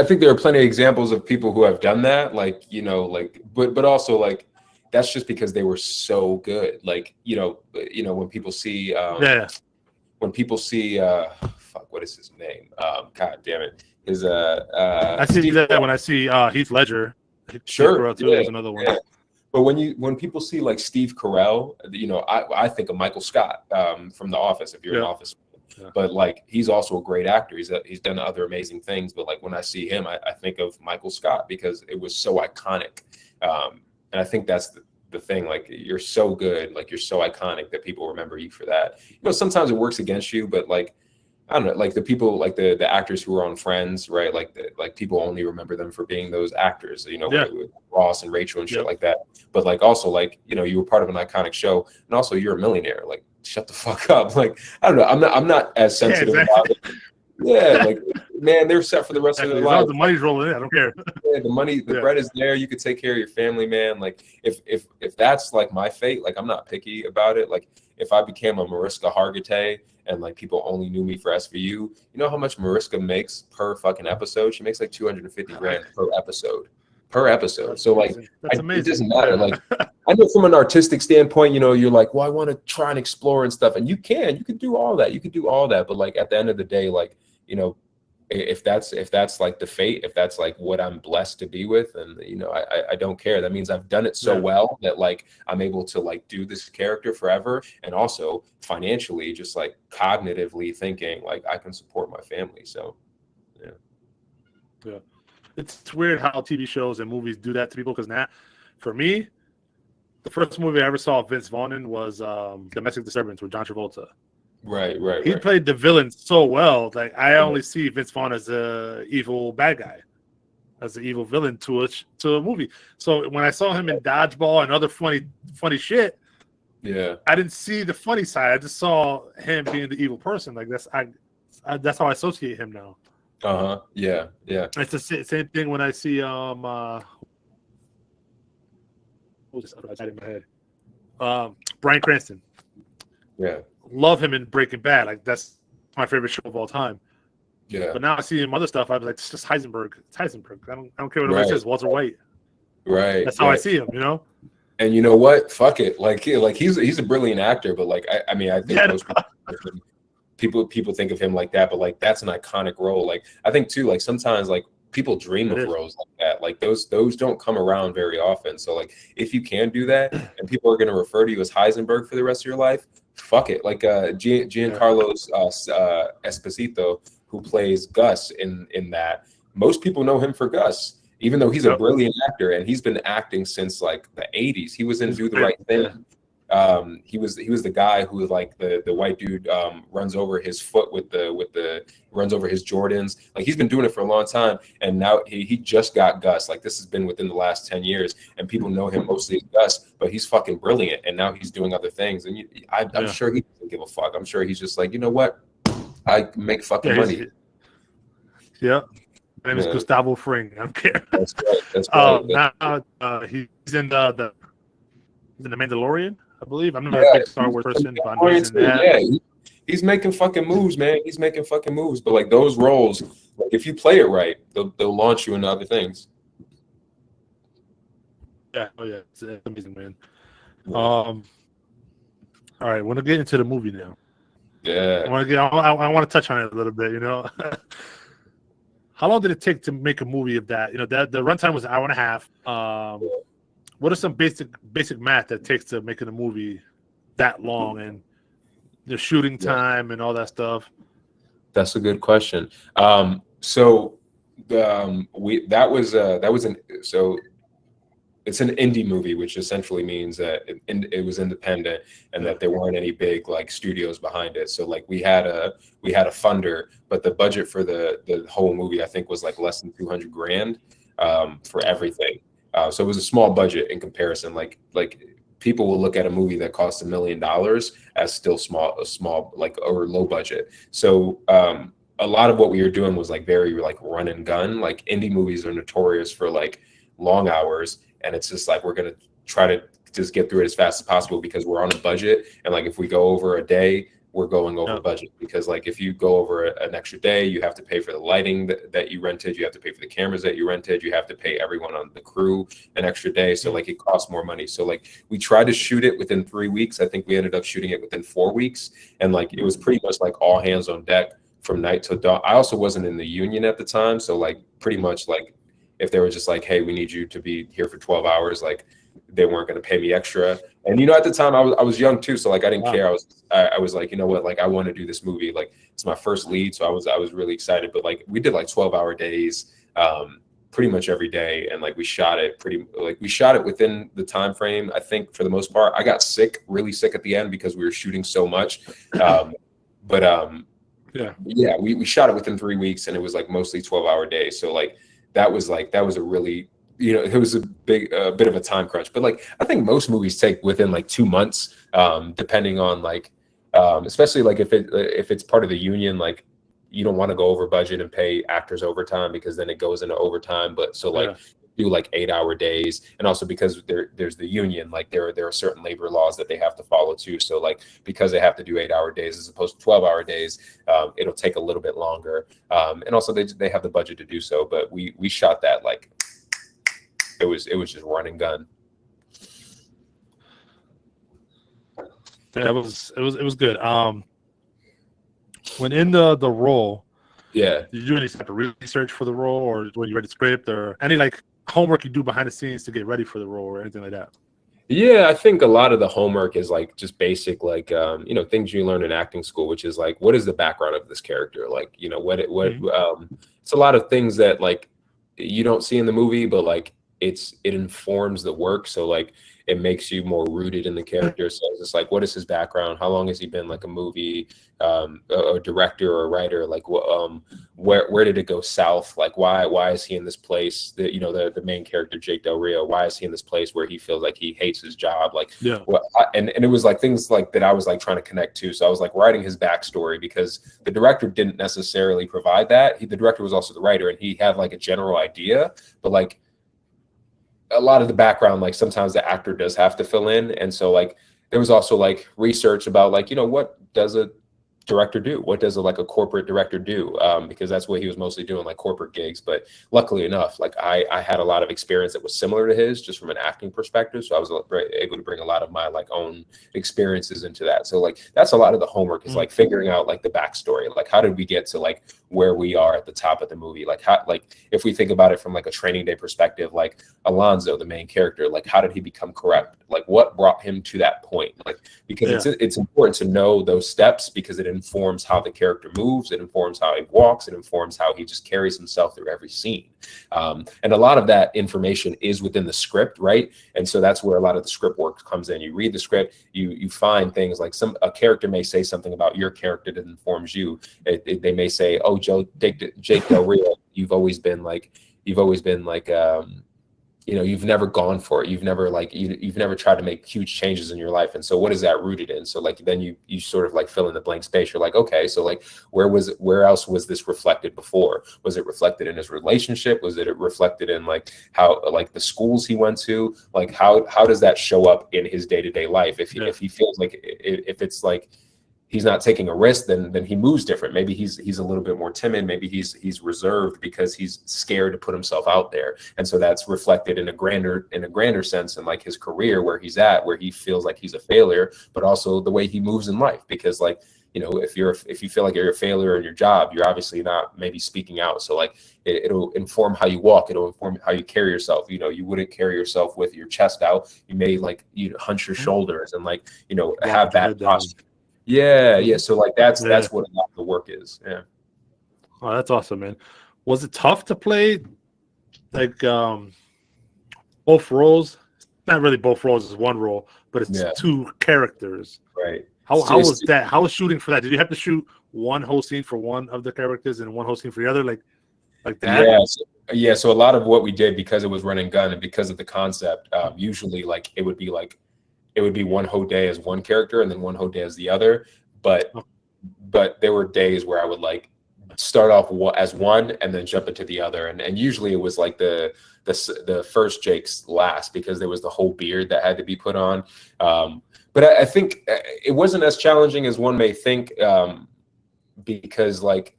think there are plenty of examples of people who have done that. Like, but also like, that's just because they were so good. Like, when people see, what is his name? God damn it. I see that when I see Heath Ledger. Sure. Is another one. Yeah. But when people see like Steve Carell, I think of Michael Scott from The Office, if you're an Office. Yeah. But like, he's also a great actor. He's done other amazing things. But like, when I see him, I think of Michael Scott, because it was so iconic. And I think that's the thing. Like, you're so good, like you're so iconic that people remember you for that. Sometimes it works against you, but like, I don't know, like the people, like the actors who were on Friends, right? Like people only remember them for being those actors, with Ross and Rachel and shit like that. But like, also like, you were part of an iconic show, and also you're a millionaire. Like, shut the fuck up. Like, I don't know. I'm not as sensitive about it. Yeah, like, man, they're set for the rest of their life. The money's rolling in. I don't care. Yeah, the bread is there. You could take care of your family, man. Like, if that's like my fate, like, I'm not picky about it. Like, if I became a Mariska Hargitay and like people only knew me for SVU, you know how much Mariska makes per fucking episode? She makes like $250,000 per episode. So like, it doesn't matter. Like, I know from an artistic standpoint, you're like, well, I want to try and explore and stuff, and you can do all that. But like, at the end of the day, like, if that's like the fate, if that's like what I'm blessed to be with, and I don't care. That means I've done it so well that like I'm able to like do this character forever, and also financially, just like cognitively thinking, like I can support my family. So yeah. It's weird how TV shows and movies do that to people, because now, for me, the first movie I ever saw Vince Vaughn in was Domestic Disturbance with John Travolta. Right. He played the villain so well. Like, I only see Vince Vaughn as a evil bad guy, as an evil villain to a movie. So when I saw him in Dodgeball and other funny shit, I didn't see the funny side. I just saw him being the evil person. Like, that's how I associate him now. Yeah. It's the same thing when I see what was this in my head? Bryan Cranston. Yeah. Love him in Breaking Bad. Like, that's my favorite show of all time. Yeah. But now I see him other stuff. I was like, it's just Heisenberg. It's Heisenberg. I don't care what it is. Walter White. Right. That's how I see him. And you know what? Fuck it. Like he's a brilliant actor, but like I mean I think most people think of him like that, but like that's an iconic role. Like I think too, like sometimes like people dream of roles like that. Like those don't come around very often. So like if you can do that and people are gonna refer to you as Heisenberg for the rest of your life, fuck it. Like Giancarlo Esposito, who plays Gus in that, most people know him for Gus. Even though he's a brilliant actor and he's been acting since like the 80s. He was in Do the Right Thing. He was the guy who was like the white dude runs over his foot with the runs over his Jordans. Like he's been doing it for a long time, and now he just got Gus. Like this has been within the last 10 years, and people know him mostly as Gus, but he's fucking brilliant, and now he's doing other things. And I'm sure he doesn't give a fuck. I'm sure he's just like, you know what, I make fucking money. Yeah. My name is Gustavo Fring. I don't care. That's right. Now he's in the Mandalorian, I believe. I'm not a big Star Wars person, but he's making fucking moves, man. He's making fucking moves. But like those roles, like if you play it right, they'll launch you into other things. Yeah, it's amazing, man. All right, I want to get into the movie now. Yeah, I want to touch on it a little bit. How long did it take to make a movie of that? That the runtime was an hour and a half. What are some basic math that it takes to making a movie that long, and the shooting time and all that stuff? That's a good question. It's an indie movie, which essentially means that it was independent and that there weren't any big like studios behind it. So like we had a funder, but the budget for the whole movie I think was like less than $200,000 for everything. So it was a small budget in comparison. Like people will look at a movie that costs $1 million as still small like or low budget. So a lot of what we were doing was like very like run and gun. Like indie movies are notorious for like long hours. And it's just like, we're going to try to just get through it as fast as possible because we're on a budget. And like, if we go over a day, we're going over budget because like, if you go over an extra day, you have to pay for the lighting that you rented. You have to pay for the cameras that you rented. You have to pay everyone on the crew an extra day. So like, it costs more money. So like, we tried to shoot it within 3 weeks. I think we ended up shooting it within 4 weeks. And like, it was pretty much like all hands on deck from night till dawn. I also wasn't in the union at the time. So like, pretty much like, if they were just like, hey, we need you to be here for 12 hours, like they weren't going to pay me extra. And, at the time I was young too. So like, I didn't care. I was like, you know what, like I want to do this movie. Like it's my first lead. So I was really excited, but like we did like 12-hour days, pretty much every day. And like, we shot it within the time frame. I think for the most part, I got really sick at the end because we were shooting so much. We shot it within 3 weeks and it was like mostly 12-hour days. So like, that was a really, it was a bit of a time crunch, but like, I think most movies take within like 2 months, depending on like, especially like if it's part of the union, like you don't want to go over budget and pay actors overtime because then it goes into overtime. But so like do like 8-hour days. And also because there's the union, like there are certain labor laws that they have to follow too. So like, because they have to do 8-hour days as opposed to 12-hour days, it'll take a little bit longer. And also they have the budget to do so, but we shot that like, it was just run and gun. Yeah, it was good. When in the role, did you do any type of research for the role, or when you read the script, or any like homework you do behind the scenes to get ready for the role or anything like that? Yeah, I think a lot of the homework is like just basic, like things you learn in acting school, which is like, what is the background of this character? Like, it's a lot of things that like you don't see in the movie, but like it informs the work. So like it makes you more rooted in the character. So it's just like, what is his background? How long has he been like a movie, a director or a writer? Like, where did it go south? Like, why is he in this place? The main character, Jake Del Rio, why is he in this place where he feels like he hates his job? Like, and it was like things like that I was like trying to connect to. So I was like writing his backstory because the director didn't necessarily provide that. The director was also the writer, and he had like a general idea, but like, a lot of the background, like sometimes the actor does have to fill in. And so like, there was also like research about like, what does a director do? What does a corporate director do? Because that's what he was mostly doing, like corporate gigs. But luckily enough, like I had a lot of experience that was similar to his, just from an acting perspective. So I was able to bring a lot of my like own experiences into that. So like that's a lot of the homework is like figuring out like the backstory, like how did we get to like where we are at the top of the movie? Like how, like if we think about it from like a Training Day perspective, like Alonzo, the main character, like how did he become corrupt? Like what brought him to that point? Like because it's important to know those steps because it informs how the character moves, it informs how he walks, it informs how he just carries himself through every scene. And a lot of that information is within the script, right? And so that's where a lot of the script work comes in. You read the script, you find things like a character may say something about your character that informs you. They may say, "Oh, Jake Del Rio, you've always been like, you know, you've never gone for it. You've never like, you've never tried to make huge changes in your life." And so what is that rooted in? So like, then you sort of like fill in the blank space. You're like, okay, so like, where else was this reflected before? Was it reflected in his relationship? Was it reflected in like how, like the schools he went to? Like how does that show up in his day-to-day life? If he feels like, if it's like, he's not taking a risk, then he moves different. Maybe he's a little bit more timid. Maybe he's reserved because he's scared to put himself out there. And so that's reflected in a grander sense in like his career, where he's at, where he feels like he's a failure, but also the way he moves in life. Because like, you know, if you feel like you're a failure in your job, you're obviously not maybe speaking out. So like it'll inform how you walk. It'll inform how you carry yourself. You know, you wouldn't carry yourself with your chest out. You may like, you hunch your shoulders and like, you know, have that posture. Yeah. So like that's what a lot of the work is. Yeah. Oh, that's awesome, man. Was it tough to play like both roles? Not really both roles, is one role, but it's two characters. Right. How was that? How was shooting for that? Did you have to shoot one whole scene for one of the characters and one whole scene for the other? Like that? Yeah. So a lot of what we did, because it was run and gun and because of the concept, usually like it would be one whole day as one character and then one whole day as the other. But there were days where I would like start off as one and then jump into the other. And usually it was like the first Jake's last, because there was the whole beard that had to be put on. But I think it wasn't as challenging as one may think, because like,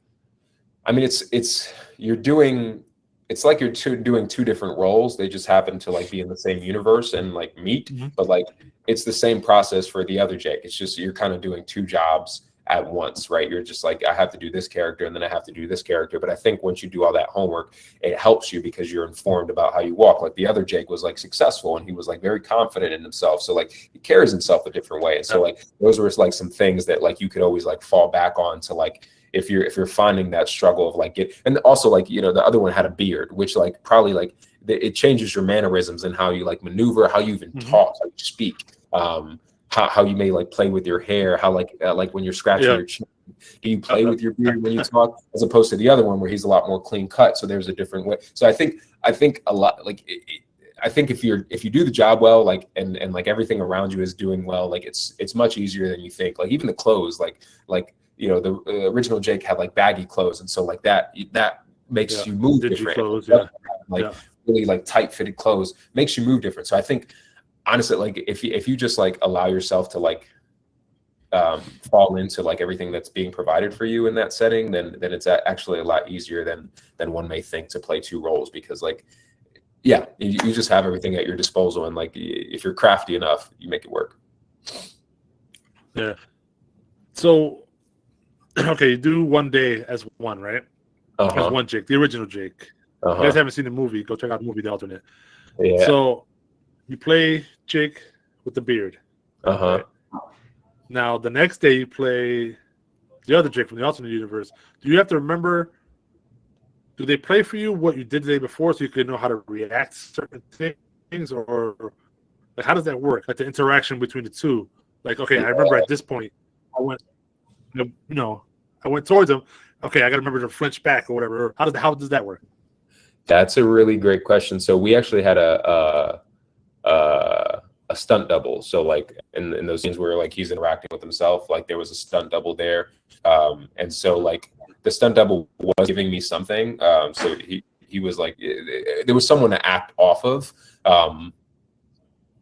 I mean, it's like you're doing two different roles. They just happen to like be in the same universe and like meet, but like it's the same process for the other Jake. It's just you're kind of doing two jobs at once, right? You're just like, I have to do this character and then I have to do this character. But I think once you do all that homework, it helps you because you're informed about how you walk. Like the other Jake was like successful and he was like very confident in himself. So like he carries himself a different way. And so like those were like some things that like you could always like fall back on to like, if you're finding that struggle of like and also like, you know, the other one had a beard, which like probably like it changes your mannerisms and how you like maneuver, how you even talk, how you speak, how you may like play with your hair, how like when you're scratching your chin, do you play with your beard when you talk, as opposed to the other one where he's a lot more clean cut. So there's a different way. So I think a lot like I think if you do the job well, like and like everything around you is doing well, like it's much easier than you think. Like even the clothes, like you know, the original Jake had like baggy clothes, and so like that makes you move different. Clothes, really like tight fitted clothes makes you move different. So I think honestly, like if you just like allow yourself to like fall into like everything that's being provided for you in that setting, then it's actually a lot easier than one may think to play two roles, because like you just have everything at your disposal, and like if you're crafty enough, you make it work. Yeah. So okay, you do one day as one, right? As one Jake, the original Jake. If you guys haven't seen the movie, go check out the movie, The Alternate. Yeah. So you play Jake with the beard. Right? Now the next day you play the other Jake from the alternate universe. Do you have to remember? Do they play for you what you did the day before so you can know how to react to certain things, or like how does that work? Like the interaction between the two. Like, okay, I remember at this point I went. I went towards him. Okay, I got to remember to flinch back or whatever. How does that work? That's a really great question. So we actually had a stunt double. So like in those scenes where like he's interacting with himself, like there was a stunt double there, and so like the stunt double was giving me something. So he was like, there was someone to act off of.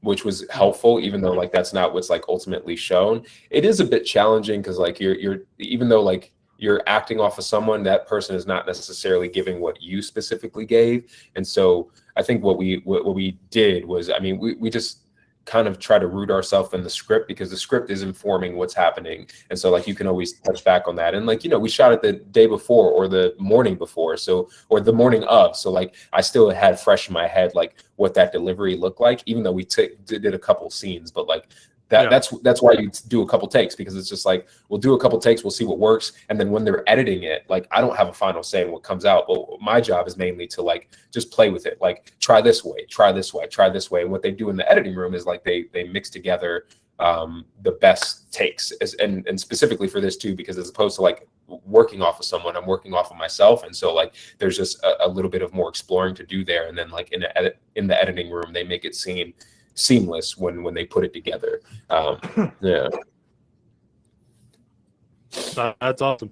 which was helpful, even though like that's not what's like ultimately shown. It is a bit challenging because like you're even though like you're acting off of someone, that person is not necessarily giving what you specifically gave. And so I think what we did was, I mean, we just kind of try to root ourselves in the script, because the script is informing what's happening. And so like you can always touch back on that. And like, you know, we shot it the day before or the morning before, so, or the morning of, so like I still had fresh in my head like what that delivery looked like, even though we did a couple scenes. But like that's why you do a couple takes, because it's just like we'll do a couple takes, we'll see what works, and then when they're editing it, like I don't have a final say in what comes out, but my job is mainly to like just play with it, like try this way, try this way, try this way. And what they do in the editing room is like they mix together the best takes, and specifically for this too, because as opposed to like working off of someone, I'm working off of myself, and so like there's just a little bit of more exploring to do there. And then like in the editing room, they make it seem seamless when they put it together. Yeah, that's awesome.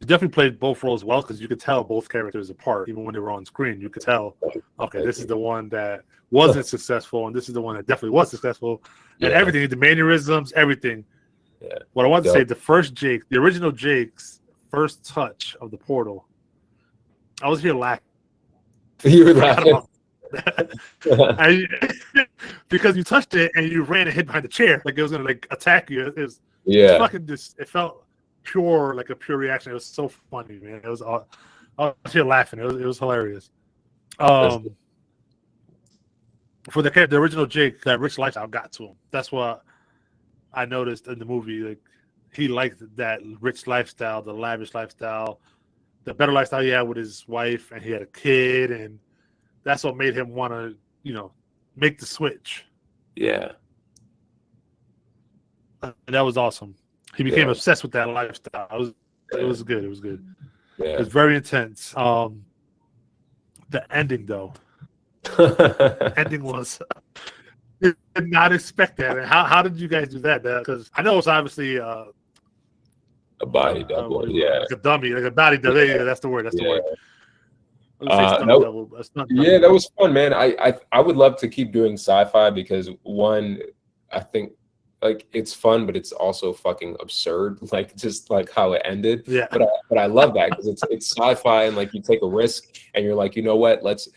You definitely played both roles well, because you could tell both characters apart. Even when they were on screen, you could tell, okay, this is the one that wasn't successful, and this is the one that definitely was successful. And everything, the mannerisms, everything. Yeah. What I wanted to say, the original Jake's first touch of the portal, I was here laughing. You were laughing. Because you touched it and you ran and hid behind the chair like it was gonna like attack you. It was fucking just, it felt pure, like a pure reaction. It was so funny, man. It was all, I was here laughing. It was hilarious. For the original Jake, that rich lifestyle got to him. That's what I noticed in the movie. Like he liked that rich lifestyle, the lavish lifestyle, the better lifestyle he had with his wife, and he had a kid, and that's what made him want to, you know, make the switch. Yeah. And that was awesome. He became obsessed with that lifestyle. It was good. It was good. Yeah. It was very intense. The ending, though. Ending was, did not expect that. And how did you guys do that? Because I know it's obviously a body double. Like a dummy, like a body double. Yeah, that's the word. That's the word. That was fun, man. I would love to keep doing sci-fi, because one, I think like it's fun, but it's also fucking absurd, like just like how it ended. Yeah. But I love that, because it's sci-fi, and like you take a risk and you're like, you know what, let's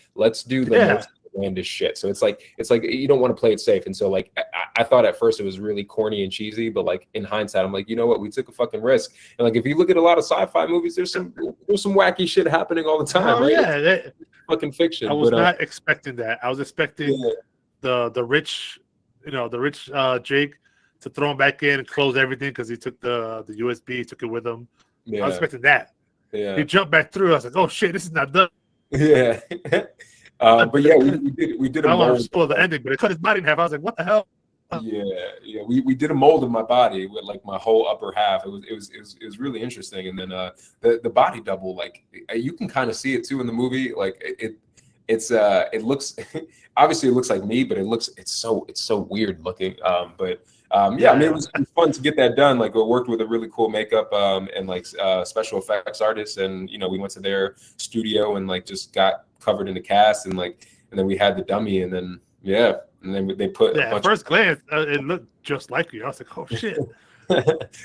do the most outlandish shit. So it's like you don't want to play it safe. And so like I thought at first it was really corny and cheesy, but like in hindsight, I'm like, you know what, we took a fucking risk. And like if you look at a lot of sci-fi movies, there's some wacky shit happening all the time, right? Yeah, fucking fiction. I was not expecting that. I was expecting the rich, Jake to throw him back in and close everything, because he took the USB, took it with him. I was expecting that. Yeah. He jumped back through. I was like, oh shit, this is not done. Yeah. But yeah, we did a I don't want mold. to spoil the ending, but it cut his body in half. I was like, what the hell? Yeah. We did a mold of my body with like my whole upper half. It was really interesting. And then the body double, like you can kind of see it too in the movie. Like it looks obviously it looks like me, but it's so weird looking. I mean, it was fun to get that done. Like, we worked with a really cool makeup and like special effects artists, and you know, we went to their studio and like just got covered in the cast, and then we had the dummy, and then and then they put at first glance it looked just like you. I was like, oh shit.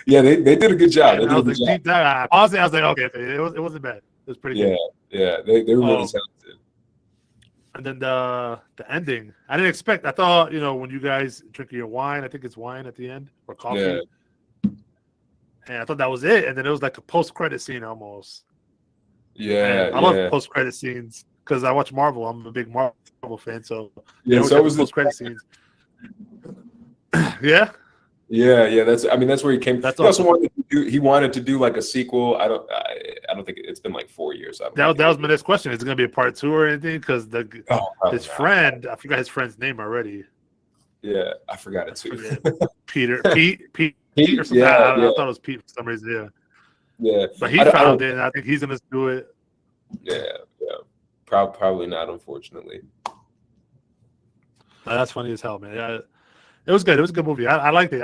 Yeah, they did a good job. I was like, deep dive. Honestly, I was like, okay, it wasn't bad. It was pretty good. Yeah, they were really talented. And then the ending, I didn't expect. I thought, when you guys drink your wine, I think it's wine at the end, or coffee. Yeah. And I thought that was it. And then it was like a post-credit scene almost. Yeah, I love post-credit scenes because I watch Marvel. I'm a big Marvel fan, so so was post-credit scenes. Yeah. Yeah. That's where he came. That's he also wanted to do like a sequel. I don't think it's been like 4 years. That was my next question. Is it going to be a part 2 or anything? Because his friend, I forgot his friend's name already. Yeah, I forgot it too. Pete or something. I thought it was Pete for some reason. Yeah. But he found it, and I think he's going to do it. Yeah. Probably not, unfortunately. That's funny as hell, man. Yeah, it was good. It was a good movie. I liked it.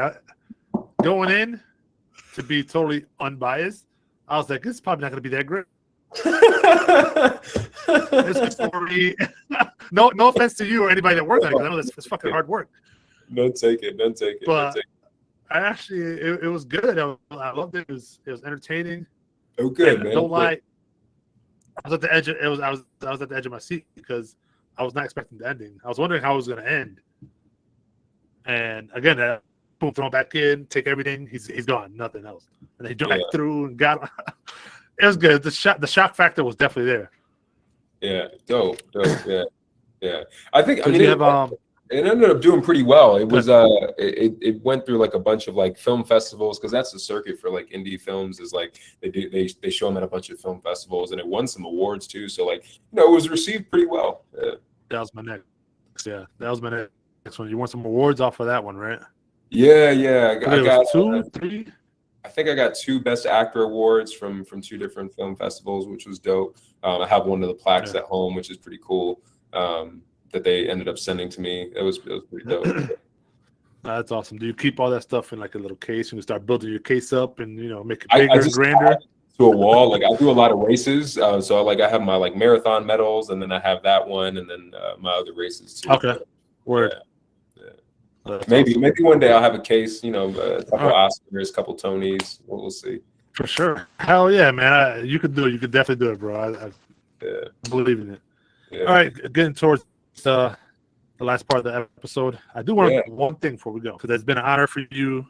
Going in to be totally unbiased, I was like, this is probably not going to be that great. This story. No offense to you or anybody that worked on it, because I know it's fucking hard work. Don't take it. Don't take it. But I actually, it was good. I loved it. It was entertaining. Oh, good, and man. Don't lie. I was at the edge. I was at the edge of my seat because I was not expecting the ending. I was wondering how it was going to end. And again, boom, throw him back in, take everything. He's gone. Nothing else. And they dragged through and got. It was good. The shock factor was definitely there. Yeah, dope. Yeah. I think. I mean, it ended up doing pretty well. It was it went through like a bunch of like film festivals, because that's the circuit for like indie films, is like they show them at a bunch of film festivals, and it won some awards too. So like, it was received pretty well. Yeah. That was my next. Yeah, that was my next one. You won some awards off of that one, right? Yeah. I got 2, 3. I think I got 2 Best Actor awards from 2 different film festivals, which was dope. I have one of the plaques at home, which is pretty cool. That they ended up sending to me. It was pretty dope. That's awesome. Do you keep all that stuff in like a little case and you start building your case up and make it bigger and grander? To a wall. Like, I do a lot of races, so like I have my like marathon medals, and then I have that one, and then my other races too. Okay. Word. Yeah. Maybe one day I'll have a case. A couple Oscars, a couple Tonys. We'll see. For sure. Hell yeah, man! You could do it. You could definitely do it, bro. I believe in it. Yeah. All right, getting towards the last part of the episode. I do want one thing before we go, because it's been an honor for you.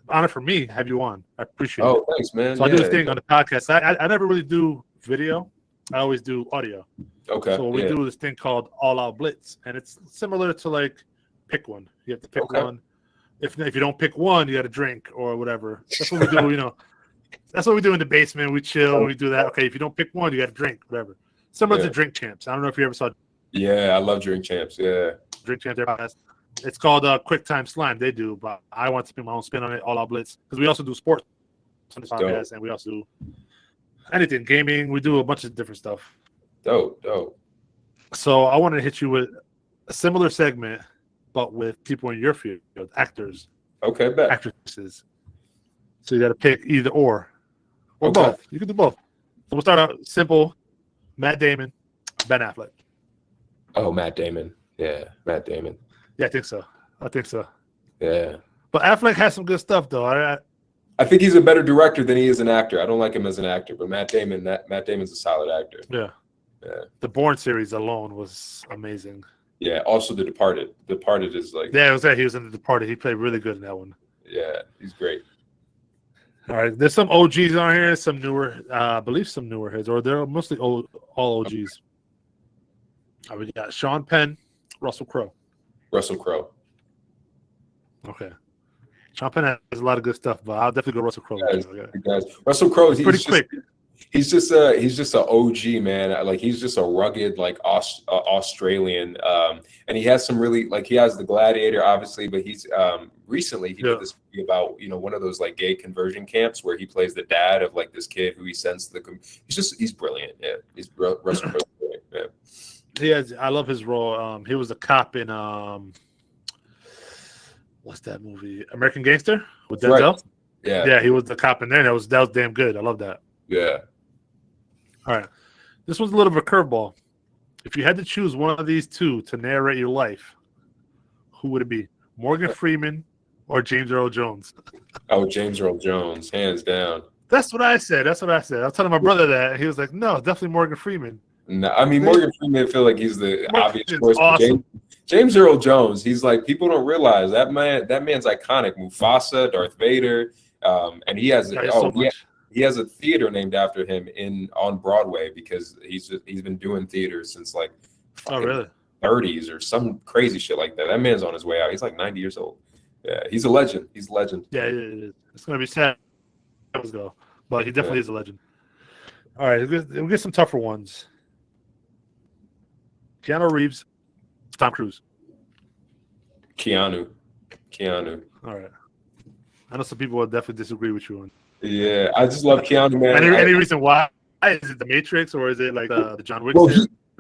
Honor for me to have you on. I appreciate it. Oh, thanks, man. So I do this thing on the podcast. I never really do video. I always do audio. Okay. So we do this thing called All Out Blitz, and it's similar to like pick one. You have to pick one. If you don't pick one, you got to drink or whatever. That's what we do. That's what we do in the basement. We chill. We do that. Okay, if you don't pick one, you got to drink, whatever. Similar to Drink Champs. I don't know if you ever saw. Yeah, I love Drink Champs. Yeah. Drink Champs. It's called Quick Time Slime. They do, but I want to put my own spin on it. All Out Blitz, because we also do sports on this podcast, and we also do anything gaming. We do a bunch of different stuff. Dope. So I wanted to hit you with a similar segment, but with people in your field, actors. Okay, bet. Actresses. So you got to pick either or both. You can do both. So we'll start out simple. Matt Damon, Ben Affleck. Oh, Matt Damon. Yeah, Matt Damon. Yeah, I think so. Yeah. But Affleck has some good stuff, though. I think he's a better director than he is an actor. I don't like him as an actor, but Matt Damon's a solid actor. Yeah. The Bourne series alone was amazing. Yeah. Also, The Departed. Departed is like. Yeah, it was that. He was in The Departed. He played really good in that one. Yeah, he's great. All right, there's some OGs on here, some newer, I believe some newer heads, or they're mostly all OGs. We got Sean Penn, Russell Crowe. Okay. Sean Penn has a lot of good stuff, but I'll definitely go Russell Crowe. Russell Crowe is pretty quick. He's just an OG, man. Like, he's just a rugged, like, Australian, and he has some really, like, he has The Gladiator, obviously, but he's recently he did this movie about one of those like gay conversion camps where he plays the dad of like this kid who he sends to the. He's brilliant. Yeah, he's Russell Crowe. Yeah. I love his role. He was a cop in what's that movie? American Gangster with Denzel. Right. Yeah, he was the cop in there. That was damn good. I love that. Yeah. All right. This one's a little bit of a curveball. If you had to choose one of these two to narrate your life, who would it be? Morgan Freeman or James Earl Jones? Oh, James Earl Jones, hands down. That's what I said. I was telling my brother that, and he was like, no, definitely Morgan Freeman. No, I mean, Morgan Freeman, I feel like he's the obvious choice. Awesome. James Earl Jones, he's like, people don't realize that man's iconic. Mufasa, Darth Vader, and he has he has a theater named after him on Broadway because he's been doing theater since like really 30s or some crazy shit like that. That man's on his way out. He's like 90 years old. Yeah, he's a legend. He's a legend. Yeah, it's gonna be sad, but he definitely is a legend. All right, we'll get some tougher ones. Keanu Reeves, Tom Cruise. Keanu. All right. I know some people will definitely disagree with you on. Yeah, I just love Keanu, man. Any reason why? Is it The Matrix or is it like the John Wick? Well,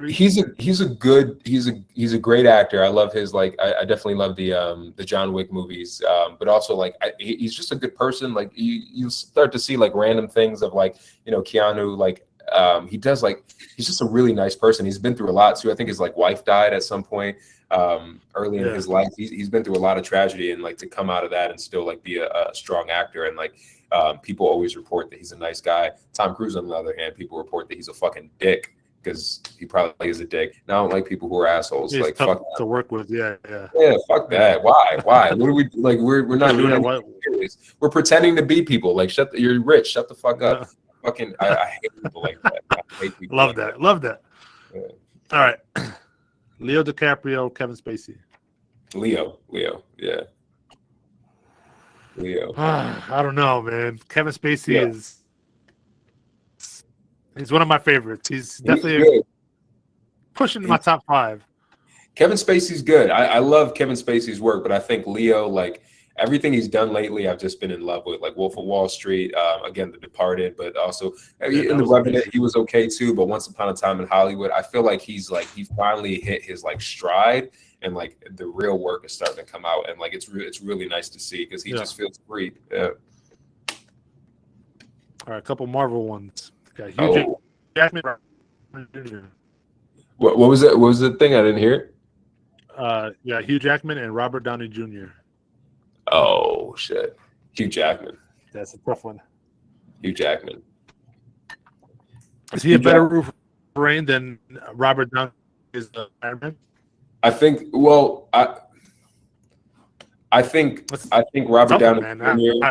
he's a great actor. I love his I definitely love the John Wick movies. But also he's just a good person. Like you start to see like random things of like Keanu like he does like he's just a really nice person. He's been through a lot too. I think his like wife died at some point early in his life. He's been through a lot of tragedy, and like to come out of that and still like be a strong actor, and like people always report that he's a nice guy. Tom Cruise, on the other hand, people report that he's a fucking dick because he probably is a dick. And I don't like people who are assholes. He's like tough fuck to work with. Yeah. Fuck that. Why? What are we like? We're not doing anything serious. We're pretending to be be like you're rich. Shut the fuck up. Fucking I hate people like that. I hate people. Love that. Yeah. All right. Leo DiCaprio, Kevin Spacey. Leo. Yeah. Leo. I don't know, man. Kevin Spacey he's one of my favorites. He's definitely pushing my top 5. Kevin Spacey's good. I love Kevin Spacey's work, but I think Leo, like everything he's done lately, I've just been in love with. Like Wolf of Wall Street, again, The Departed, but also in The Revenant, he was okay too. But Once Upon a Time in Hollywood, I feel like he finally hit his like stride, and like the real work is starting to come out, and like it's really nice to see because he just feels free. Yeah. All right, a couple Marvel ones. Got Hugh Jackman. What was it? What was the thing? I didn't hear it. Hugh Jackman and Robert Downey Jr. Oh shit, Hugh Jackman. That's a tough one. Hugh Jackman. Is he a better Wolverine than Robert Downey is the Iron Man? I think. Well, I think Robert Downey Jr.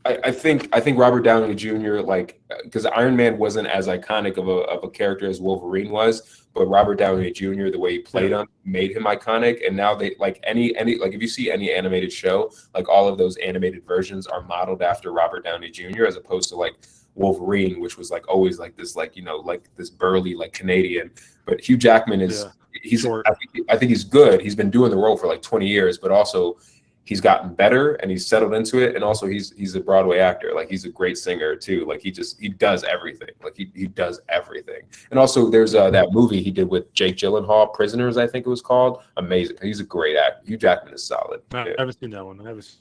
I think Robert Downey Jr. like because Iron Man wasn't as iconic of a character as Wolverine was, but Robert Downey Jr. the way he played him made him iconic. And now they like any like if you see any animated show, like all of those animated versions are modeled after Robert Downey Jr. as opposed to like Wolverine, which was like always like this like like this burly like Canadian. But Hugh Jackman is he's I think he's good. He's been doing the role for like 20 years, but also he's gotten better and he's settled into it. And also he's a Broadway actor. Like he's a great singer too. Like he does everything. Like he does everything. And also there's that movie he did with Jake Gyllenhaal, Prisoners, I think it was called. Amazing. He's a great actor. Hugh Jackman is solid. I haven't seen that one. It's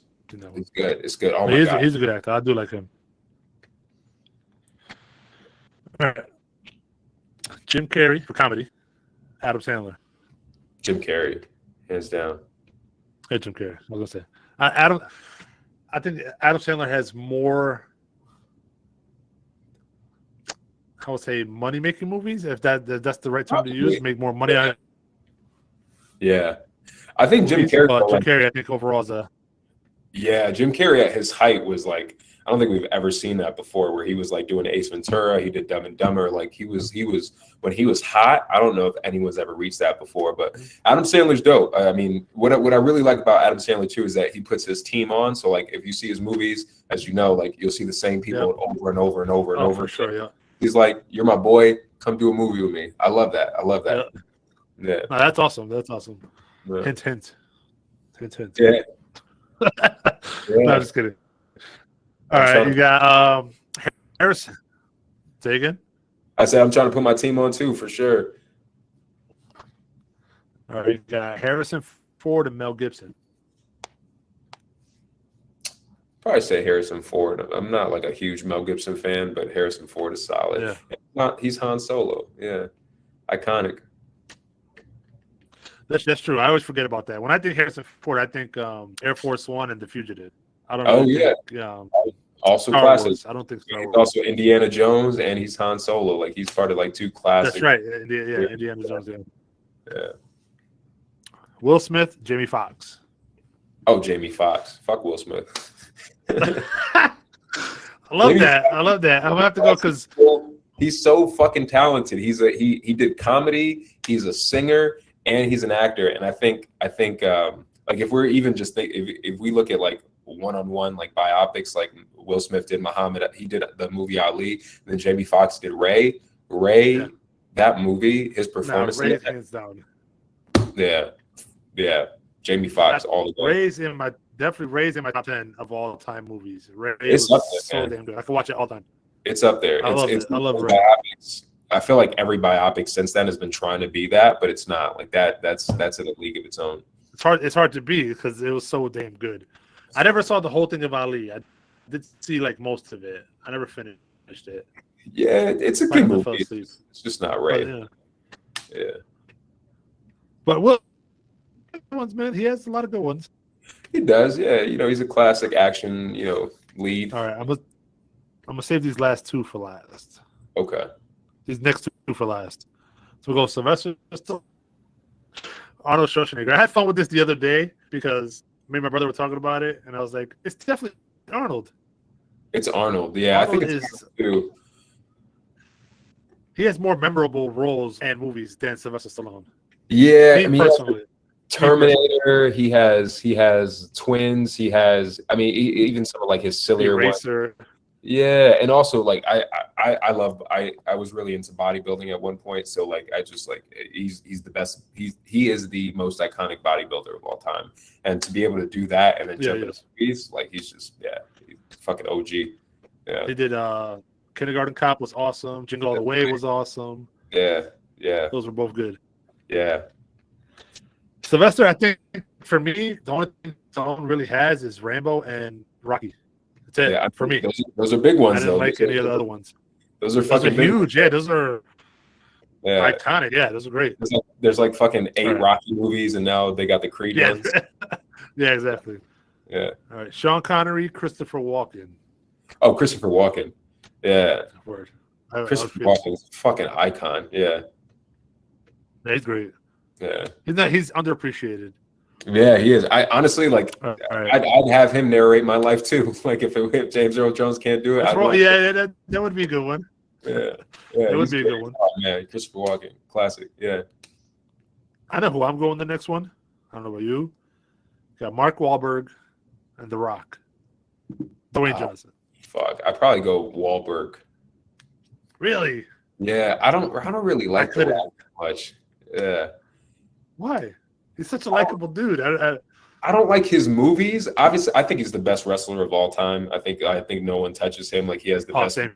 good. It's good. Oh my God. He's a good actor. I do like him. All right. Jim Carrey for comedy. Adam Sandler. Jim Carrey, hands down. Hey, Jim Carrey. I was gonna say I think Adam Sandler has more. I would say money-making movies. If that's the right term to use, make more money on it. Yeah, I think Jim Carrey. Jim Carrey, I think overall is a. Yeah, Jim Carrey at his height was like I don't think we've ever seen that before. Where he was like doing Ace Ventura, he did Dumb and Dumber. Like he was when he was hot. I don't know if anyone's ever reached that before. But Adam Sandler's dope. I mean, what I really like about Adam Sandler too is that he puts his team on. So like if you see his movies, as you know, like you'll see the same people over and over and over and over. For sure, yeah. He's like, "You're my boy. Come do a movie with me." I love that. Yeah. No, that's awesome. Yeah. Hint. Yeah. No, just kidding. All right, you got Harrison. Say again. I said I'm trying to put my team on too, for sure. All right, you got Harrison Ford and Mel Gibson. Probably say Harrison Ford. I'm not like a huge Mel Gibson fan, but Harrison Ford is solid. Yeah. He's Han Solo. Yeah, iconic. That's true. I always forget about that. When I think Harrison Ford, I think Air Force One and The Fugitive. I don't know. Oh, yeah. Also classic. I don't think so. He's also Indiana Jones and he's Han Solo. Like he's part of like two classic. That's right. Indiana Jones. Yeah. Will Smith, Jamie Foxx. Oh, Jamie Foxx. Fuck Will Smith. I love that. I'm gonna have to go because he's so fucking talented. He did comedy. He's a singer and he's an actor. And I think like if we're even just if we look at like one-on-one like biopics, like Will Smith did Muhammad, he did the movie Ali, and then Jamie Foxx did Ray. That movie, his performance. Ray hands down. Yeah. Jamie Foxx all the way. Definitely Ray's in my top 10 of all time movies. Ray it's up there, so damn good. I can watch it all the time. It's up there. I love Ray. Biopics. I feel like every biopic since then has been trying to be that, but it's not. Like that's in a league of its own. It's hard to be because it was so damn good. I never saw the whole thing of Ali. I did see like most of it. I never finished it. Yeah, it's a good movie. It's just not right. But, yeah. But Will ones, man, he has a lot of good ones. He does, yeah. He's a classic action, lead. All right, I'm gonna save these last two for last. Okay. These next two for last. So we'll go Sylvester Stallone, Arnold Schwarzenegger. I had fun with this the other day because me and my brother were talking about it, and I was like, it's definitely Arnold. It's Arnold. Yeah, Arnold I think it's too. He has more memorable roles and movies than Sylvester Stallone. Yeah, personally. Terminator. He has Twins. He has. Even some of like his sillier ones. Yeah, and also like I was really into bodybuilding at one point, so like I just like he's the best. He is the most iconic bodybuilder of all time, and to be able to do that and then jump into movies, like he's just he's fucking OG. Yeah, he did. Kindergarten Cop was awesome. Jingle All the Way was awesome. Yeah, those were both good. Yeah, Sylvester, I think for me, the only thing Stallone really has is Rambo and Rocky. That's it for me. Those are big ones. I didn't like any of the other ones. Those are fucking huge. Yeah, those are iconic. Yeah, those are great. There's like fucking 8 Rocky movies, and now they got the Creed ones. Yeah, exactly. Yeah. All right, Sean Connery, Christopher Walken. Oh, Christopher Walken. Yeah. Word. Christopher Walken's a fucking icon. Yeah. He's great. Yeah. He's underappreciated. Yeah, he is. I honestly like. I'd have him narrate my life too. Like if James Earl Jones can't do it, that would be a good one. Yeah, that would be a good one. Oh man, Christopher Walken, classic. Yeah. I know who I'm going the next one. I don't know about you. Got Mark Wahlberg and The Rock. Dwayne Johnson. Fuck, I'd probably go Wahlberg. Really? Yeah, I don't really like The Rock much. Yeah. Why? He's such a likable dude. I don't like his movies. Obviously, I think he's the best wrestler of all time. I think no one touches him. Like he has the best. Same.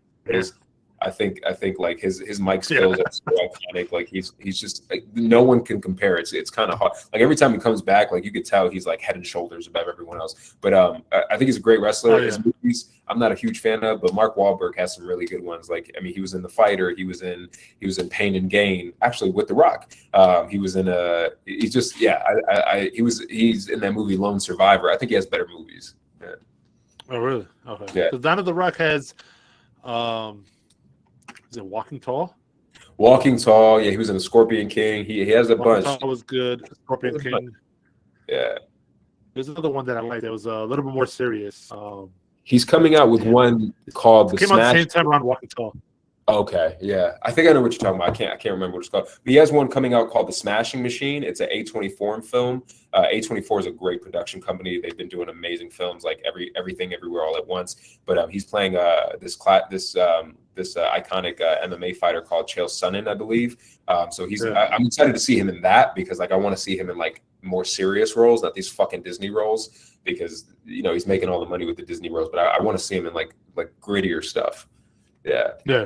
I think like his mic skills are so iconic. Like he's just like, no one can compare. It's kind of hard. Like every time he comes back, like you could tell he's like head and shoulders above everyone else. But I think he's a great wrestler. His movies, I'm not a huge fan of, but Mark Wahlberg has some really good ones. Like he was in The Fighter. He was in Pain and Gain. Actually, with The Rock. He was in he's in that movie Lone Survivor. I think he has better movies. Yeah. Oh really? Okay. Yeah. Because Donna The Rock has. Is it Walking Tall? Walking Tall, yeah, he was in the Scorpion King. He has a bunch. Tall was good. Scorpion King. Yeah. There's another one that I liked that was a little bit more serious. He's coming out with one called The Smash. Came out the same time around Walking Tall. Okay, yeah. I think I know what you're talking about. I can't remember what it's called. But he has one coming out called The Smashing Machine. It's an A24 film. A24 is a great production company. They've been doing amazing films like Everything Everywhere All at Once. But he's playing this iconic MMA fighter called Chael Sonnen, I believe. So I'm excited to see him in that because like I want to see him in like more serious roles, not these fucking Disney roles, because he's making all the money with the Disney roles. But I want to see him in like grittier stuff. Yeah. Yeah.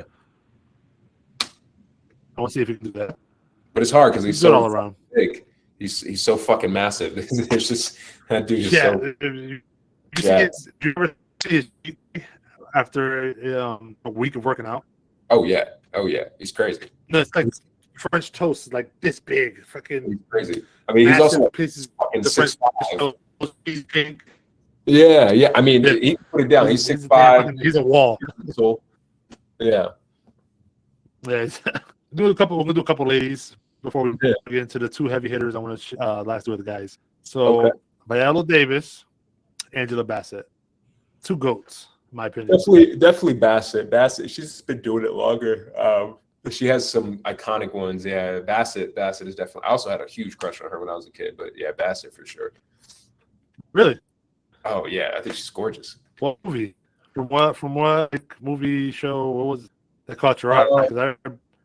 I want to see if he can do that. But it's hard because he's so all around. Big. He's so fucking massive. It's just that dude is so. Do you ever see it after a week of working out? Oh yeah. He's crazy. No, it's like French toast, like this big, fucking. He's crazy. I mean, he's also pieces. fucking 6'5". He's pink. Yeah. I mean, he put it down. He's 6'5". He's a wall. Yeah. Yeah. We're gonna do a couple ladies before we get into the two heavy hitters. I want to last do with the guys. So Viola Davis, Angela Bassett, two goats, in my opinion. Definitely Bassett. She's been doing it longer. She has some iconic ones. Yeah, Bassett is definitely. I also had a huge crush on her when I was a kid, but yeah, Bassett for sure. Really? Oh yeah, I think she's gorgeous. What movie? From what like, movie show? What was it that caught your eye?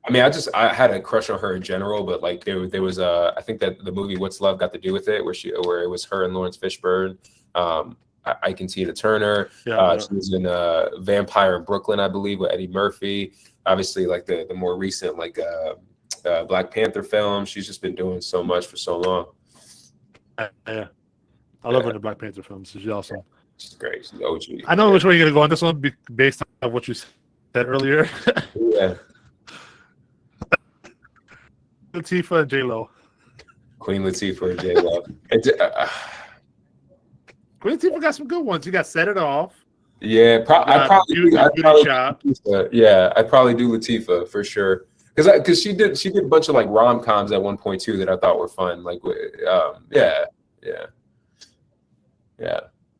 I mean, I had a crush on her in general, but like there was I think that the movie What's Love Got to Do with It, where it was her and Lawrence Fishburne. I Can See Tina Turner. She was in Vampire in Brooklyn, I believe, with Eddie Murphy. Obviously, like the more recent like Black Panther film. She's just been doing so much for so long. Yeah, I love her in the Black Panther films. She's awesome. She's great. She's OG. I know which way you're gonna go on this one based on what you said earlier. Yeah. Latifah and J-Lo. Queen Latifah and J-Lo. Queen Latifah got some good ones. You got Set It Off. Yeah, I'd probably do Latifah. Yeah, I'd probably do Latifah for sure. Because she did a bunch of like rom-coms at one point too that I thought were fun. Like, yeah.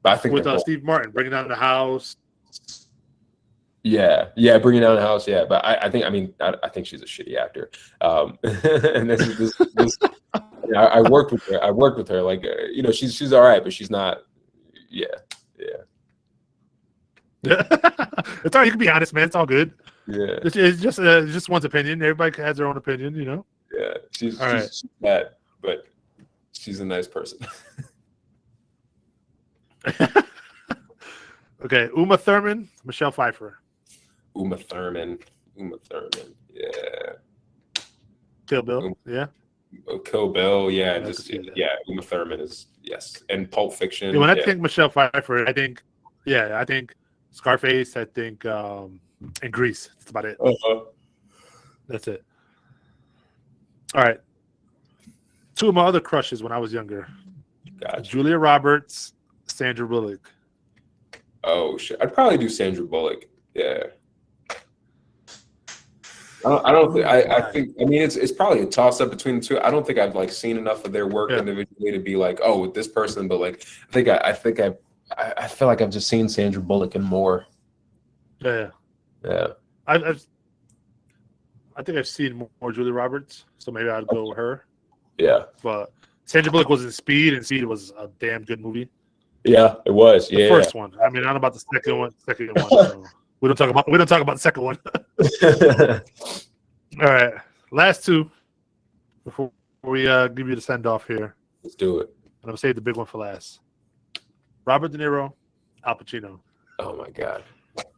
But I think with Steve Martin bringing down the house. Yeah, bringing down the house. Yeah, but I think she's a shitty actor. And this I worked with her. Like, she's all right, but she's not. Yeah. It's all right. You can be honest, man. It's all good. Yeah. It's just one's opinion. Everybody has their own opinion, Yeah, she's bad, but she's a nice person. Okay, Uma Thurman, Michelle Pfeiffer. Uma Thurman, yeah. Kill Bill, yeah. Kill Bill, yeah. Uma Thurman is yes, and Pulp Fiction. Yeah, when I think Michelle Pfeiffer, I think Scarface. I think and Grease. That's about it. That's it. All right. Two of my other crushes when I was younger. Gotcha. Julia Roberts, Sandra Bullock. Oh shit! I'd probably do Sandra Bullock. Yeah. I think it's probably a toss up between the two. I don't think I've like seen enough of their work individually to be like, oh, with this person, but like I feel like I've just seen Sandra Bullock and more. Yeah. I think I've seen more Julia Roberts, so maybe I'd go with her. Yeah. But Sandra Bullock was in Speed, and Speed was a damn good movie. Yeah, it was. The first one. I mean, I don't know about the second one. So we don't talk about the second one. All right, last two before we give you the send off here. Let's do it. And I'm gonna save the big one for last. Robert De Niro, Al Pacino. Oh my God,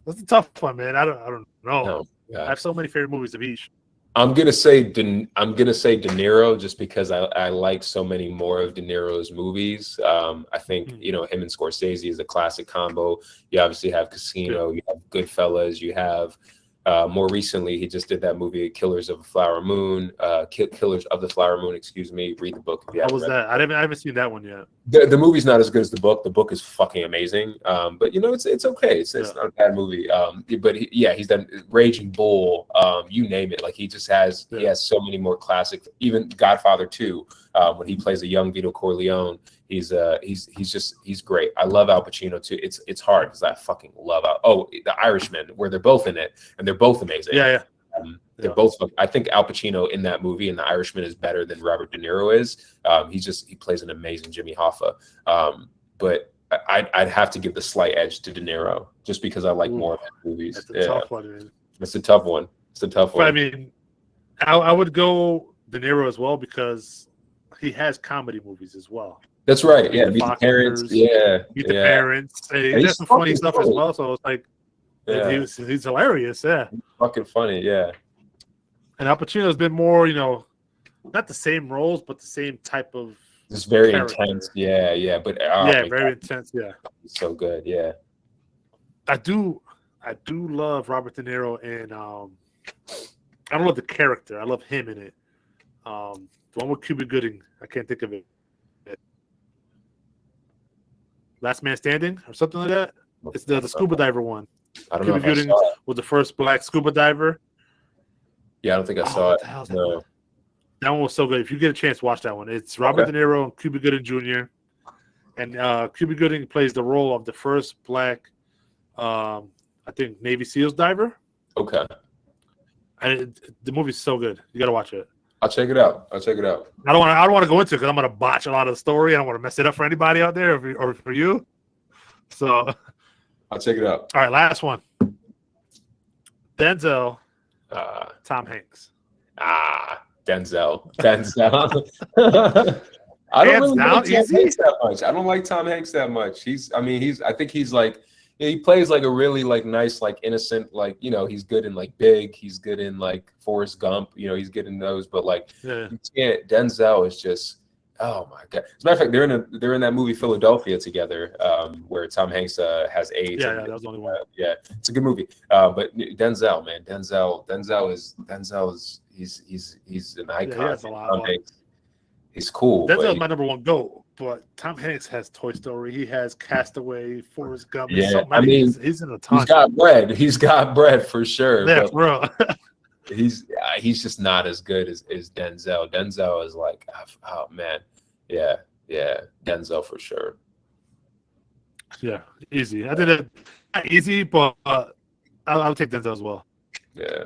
that's a tough one, man. I don't know. No, I have so many favorite movies of each. I'm gonna say De Niro just because I like so many more of De Niro's movies. I think him and Scorsese is a classic combo. You obviously have Casino, you have Goodfellas, you have more recently he just did that movie Killers of the Flower Moon. Excuse me. Read the book if you haven't. How was that? I haven't seen that one yet. The movie's not as good as the book. The book is fucking amazing. But it's okay. It's not a bad movie. But he's done Raging Bull. You name it. Like he has so many more classic. Even Godfather 2, when he plays a young Vito Corleone, he's great. I love Al Pacino too. It's hard because I fucking love The Irishman, where they're both in it and they're both amazing. Yeah. They're both. I think Al Pacino in that movie in The Irishman is better than Robert De Niro is. He plays an amazing Jimmy Hoffa. But I'd have to give the slight edge to De Niro just because I like more of his movies. That's a tough one, man. It's a tough one. But I mean, I would go De Niro as well because he has comedy movies as well. That's right. Yeah, Meet the Parents. Meet the Parents. He does some funny stuff as well. So it's like, he's hilarious. Yeah, he's fucking funny. Yeah. And Al Pacino's been more, not the same roles, but the same type of. It's very intense. Yeah. But very intense. Yeah. He's so good. Yeah. I do love Robert De Niro, and I don't love the character. I love him in it. The one with Cuba Gooding. I can't think of it. Last Man Standing or something like that. It's the scuba diver one. I don't know. Cuba Gooding was the first black scuba diver. Yeah, I don't think I saw it. No. That one was so good. If you get a chance, watch that one. It's Robert De Niro and Cuba Gooding Jr. And Cuba Gooding plays the role of the first black, I think, Navy SEALs diver. Okay. And the movie's so good. You got to watch it. I'll check it out. I don't want to go into it because I'm going to botch a lot of the story. I don't want to mess it up for anybody out there or for you. So I'll check it out. All right, last one. Denzel, Tom Hanks. Denzel. I don't really like Tom Hanks that much. I don't like Tom Hanks that much. I think he's like, he plays like a really like nice, like innocent, like, he's good in like Big. He's good in like Forrest Gump. He's good in those. But like, Denzel is just, Oh my god! As a matter of fact, they're in that movie Philadelphia together, where Tom Hanks has AIDS. Yeah, that was the only one. Yeah, it's a good movie. But Denzel, man, Denzel is he's an icon. Yeah, he has a lot. Tom Hanks, he's cool. Denzel's my number one goal, but Tom Hanks has Toy Story. He has Castaway, Forrest Gump. Yeah, I mean, he's in a ton. He's got bread. He's got bread for sure. Yeah, bro. He's just not as good as Denzel. Denzel is like, oh man, yeah, Denzel for sure. Yeah, easy. I did it not easy, but I'll take Denzel as well. Yeah.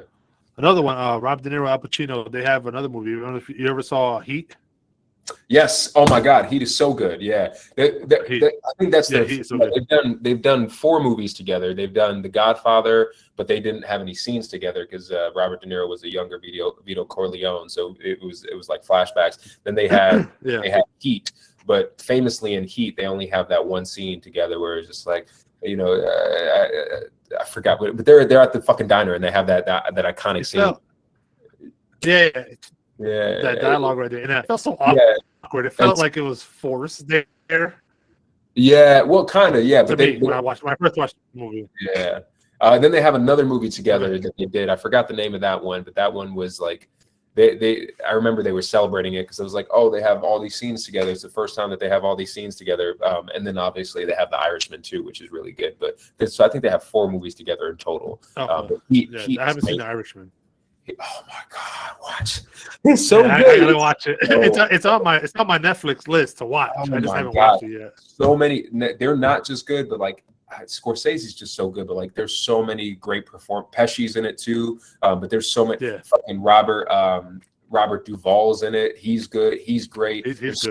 Another one, Rob De Niro, Al Pacino. They have another movie. I don't know if you ever saw Heat. Yes. Oh my God, Heat is so good. Yeah, I think that's they've done 4 movies together. They've done The Godfather, but they didn't have any scenes together because Robert De Niro was a younger Vito Corleone, so it was like flashbacks. Then they had they had Heat, but famously in Heat they only have that one scene together where it's just like, you know, I forgot, but they're at the fucking diner and they have that iconic scene. Yeah, that dialogue right there, and it felt so awkward. It felt like it was forced there. Yeah, well, kind of, yeah. But when I first watched the movie. Yeah. Then they have another movie together that they did. I forgot the name of that one, but that one was like I remember they were celebrating it because it was like, oh, they have all these scenes together. It's the first time that they have all these scenes together. And then obviously they have The Irishman too, which is really good. But so I think they have 4 movies together in total. I haven't seen The Irishman. Oh my God, watch! It's so good. I gotta watch it. It's on my Netflix list to watch. I just haven't watched it yet. So many. They're not just good, but like Scorsese's just so good. But like, there's so many great Pesci's in it too. But there's so many. Fucking Robert Duvall's in it. He's good. He's great. There's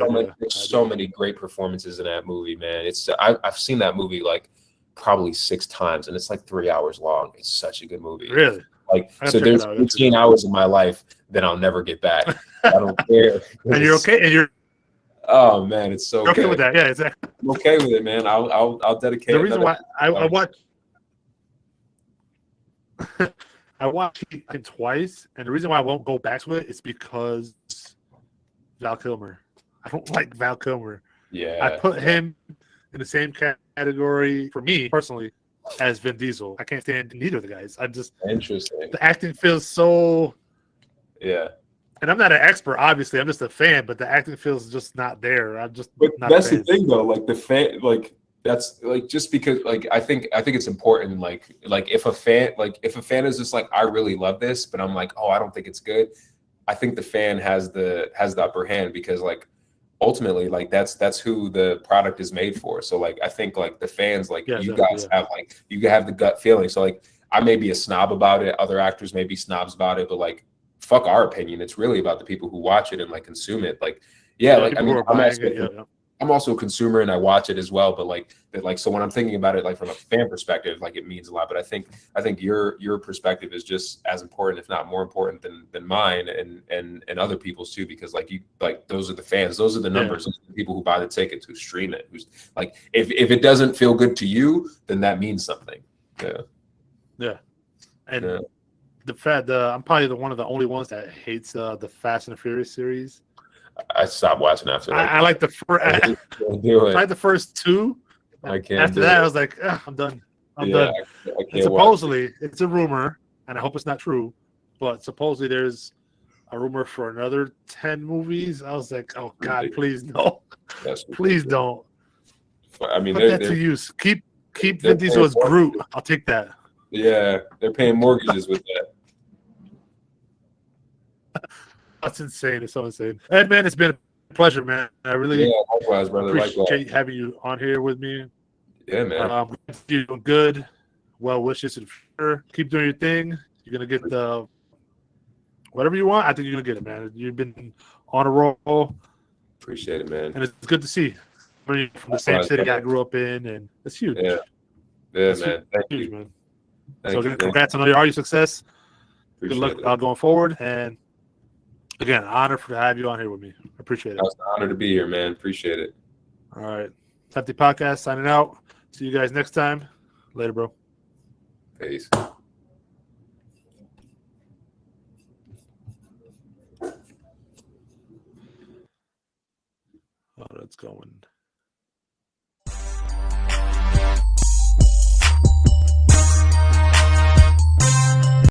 so many great performances in that movie, man. It's I've seen that movie like probably 6 times, and it's like 3 hours long. It's such a good movie. Really. Like, so there's 15 hours of my life that I'll never get back. I don't care. And you're okay. And you're. Oh man, it's so. You're okay with that? Yeah, exactly. I'm okay with it, man. I'll dedicate. The reason why I watch. I watched it twice, and the reason why I won't go back to it is because Val Kilmer. I don't like Val Kilmer. Yeah. I put him in the same category for me personally as Vin Diesel. I can't stand neither of the guys. Interesting. The acting feels so. Yeah. And I'm not an expert, obviously. I'm just a fan, but the acting feels just not there. I'm just. But that's the thing, though. Like the fan, like that's like just because, like I think it's important. Like if a fan is just like, I really love this, but I'm like, oh, I don't think it's good. I think the fan has the upper hand because like ultimately like that's who the product is made for. So like I think like the fans have like you have the gut feeling. So like I may be a snob about it, other actors may be snobs about it, but like fuck our opinion. It's really about the people who watch it and like consume it. Like like I mean I'm also a consumer and I watch it as well, but like so when I'm thinking about it like from a fan perspective, like it means a lot. But I think your perspective is just as important, if not more important than mine and other people's too, because like those are the fans, those are the numbers, those are the people who buy the tickets, who stream it, who's like if it doesn't feel good to you, then that means something. Yeah. And the fact I'm probably one of the only ones that hates the Fast and the Furious series. I stopped watching after that. I like the first. I like the first 2. I can't. After that, I was like, I'm done. I'm done. And supposedly, it's a rumor, and I hope it's not true, but supposedly there's a rumor for another 10 movies. I was like, oh God, please no, please don't. I mean, put that to use. Keep Vin Diesel as Groot. I'll take that. Yeah, they're paying mortgages with that. That's insane. It's so insane. Ed, man, it's been a pleasure, man. I really likewise, brother. appreciate having you on here with me. Yeah, man. You're doing good. Well wishes in the future. Keep doing your thing. You're going to get the whatever you want. I think you're going to get it, man. You've been on a roll. Appreciate it, man. And it's good to see. From the same city I grew up in, and it's huge. Yeah, man. Thank you, man. So congrats on all your success. Good luck going forward, and again, honor to have you on here with me. I appreciate it. It's an honor to be here, man. Appreciate it. All right. Hefty Podcast signing out. See you guys next time. Later, bro. Peace. it's going.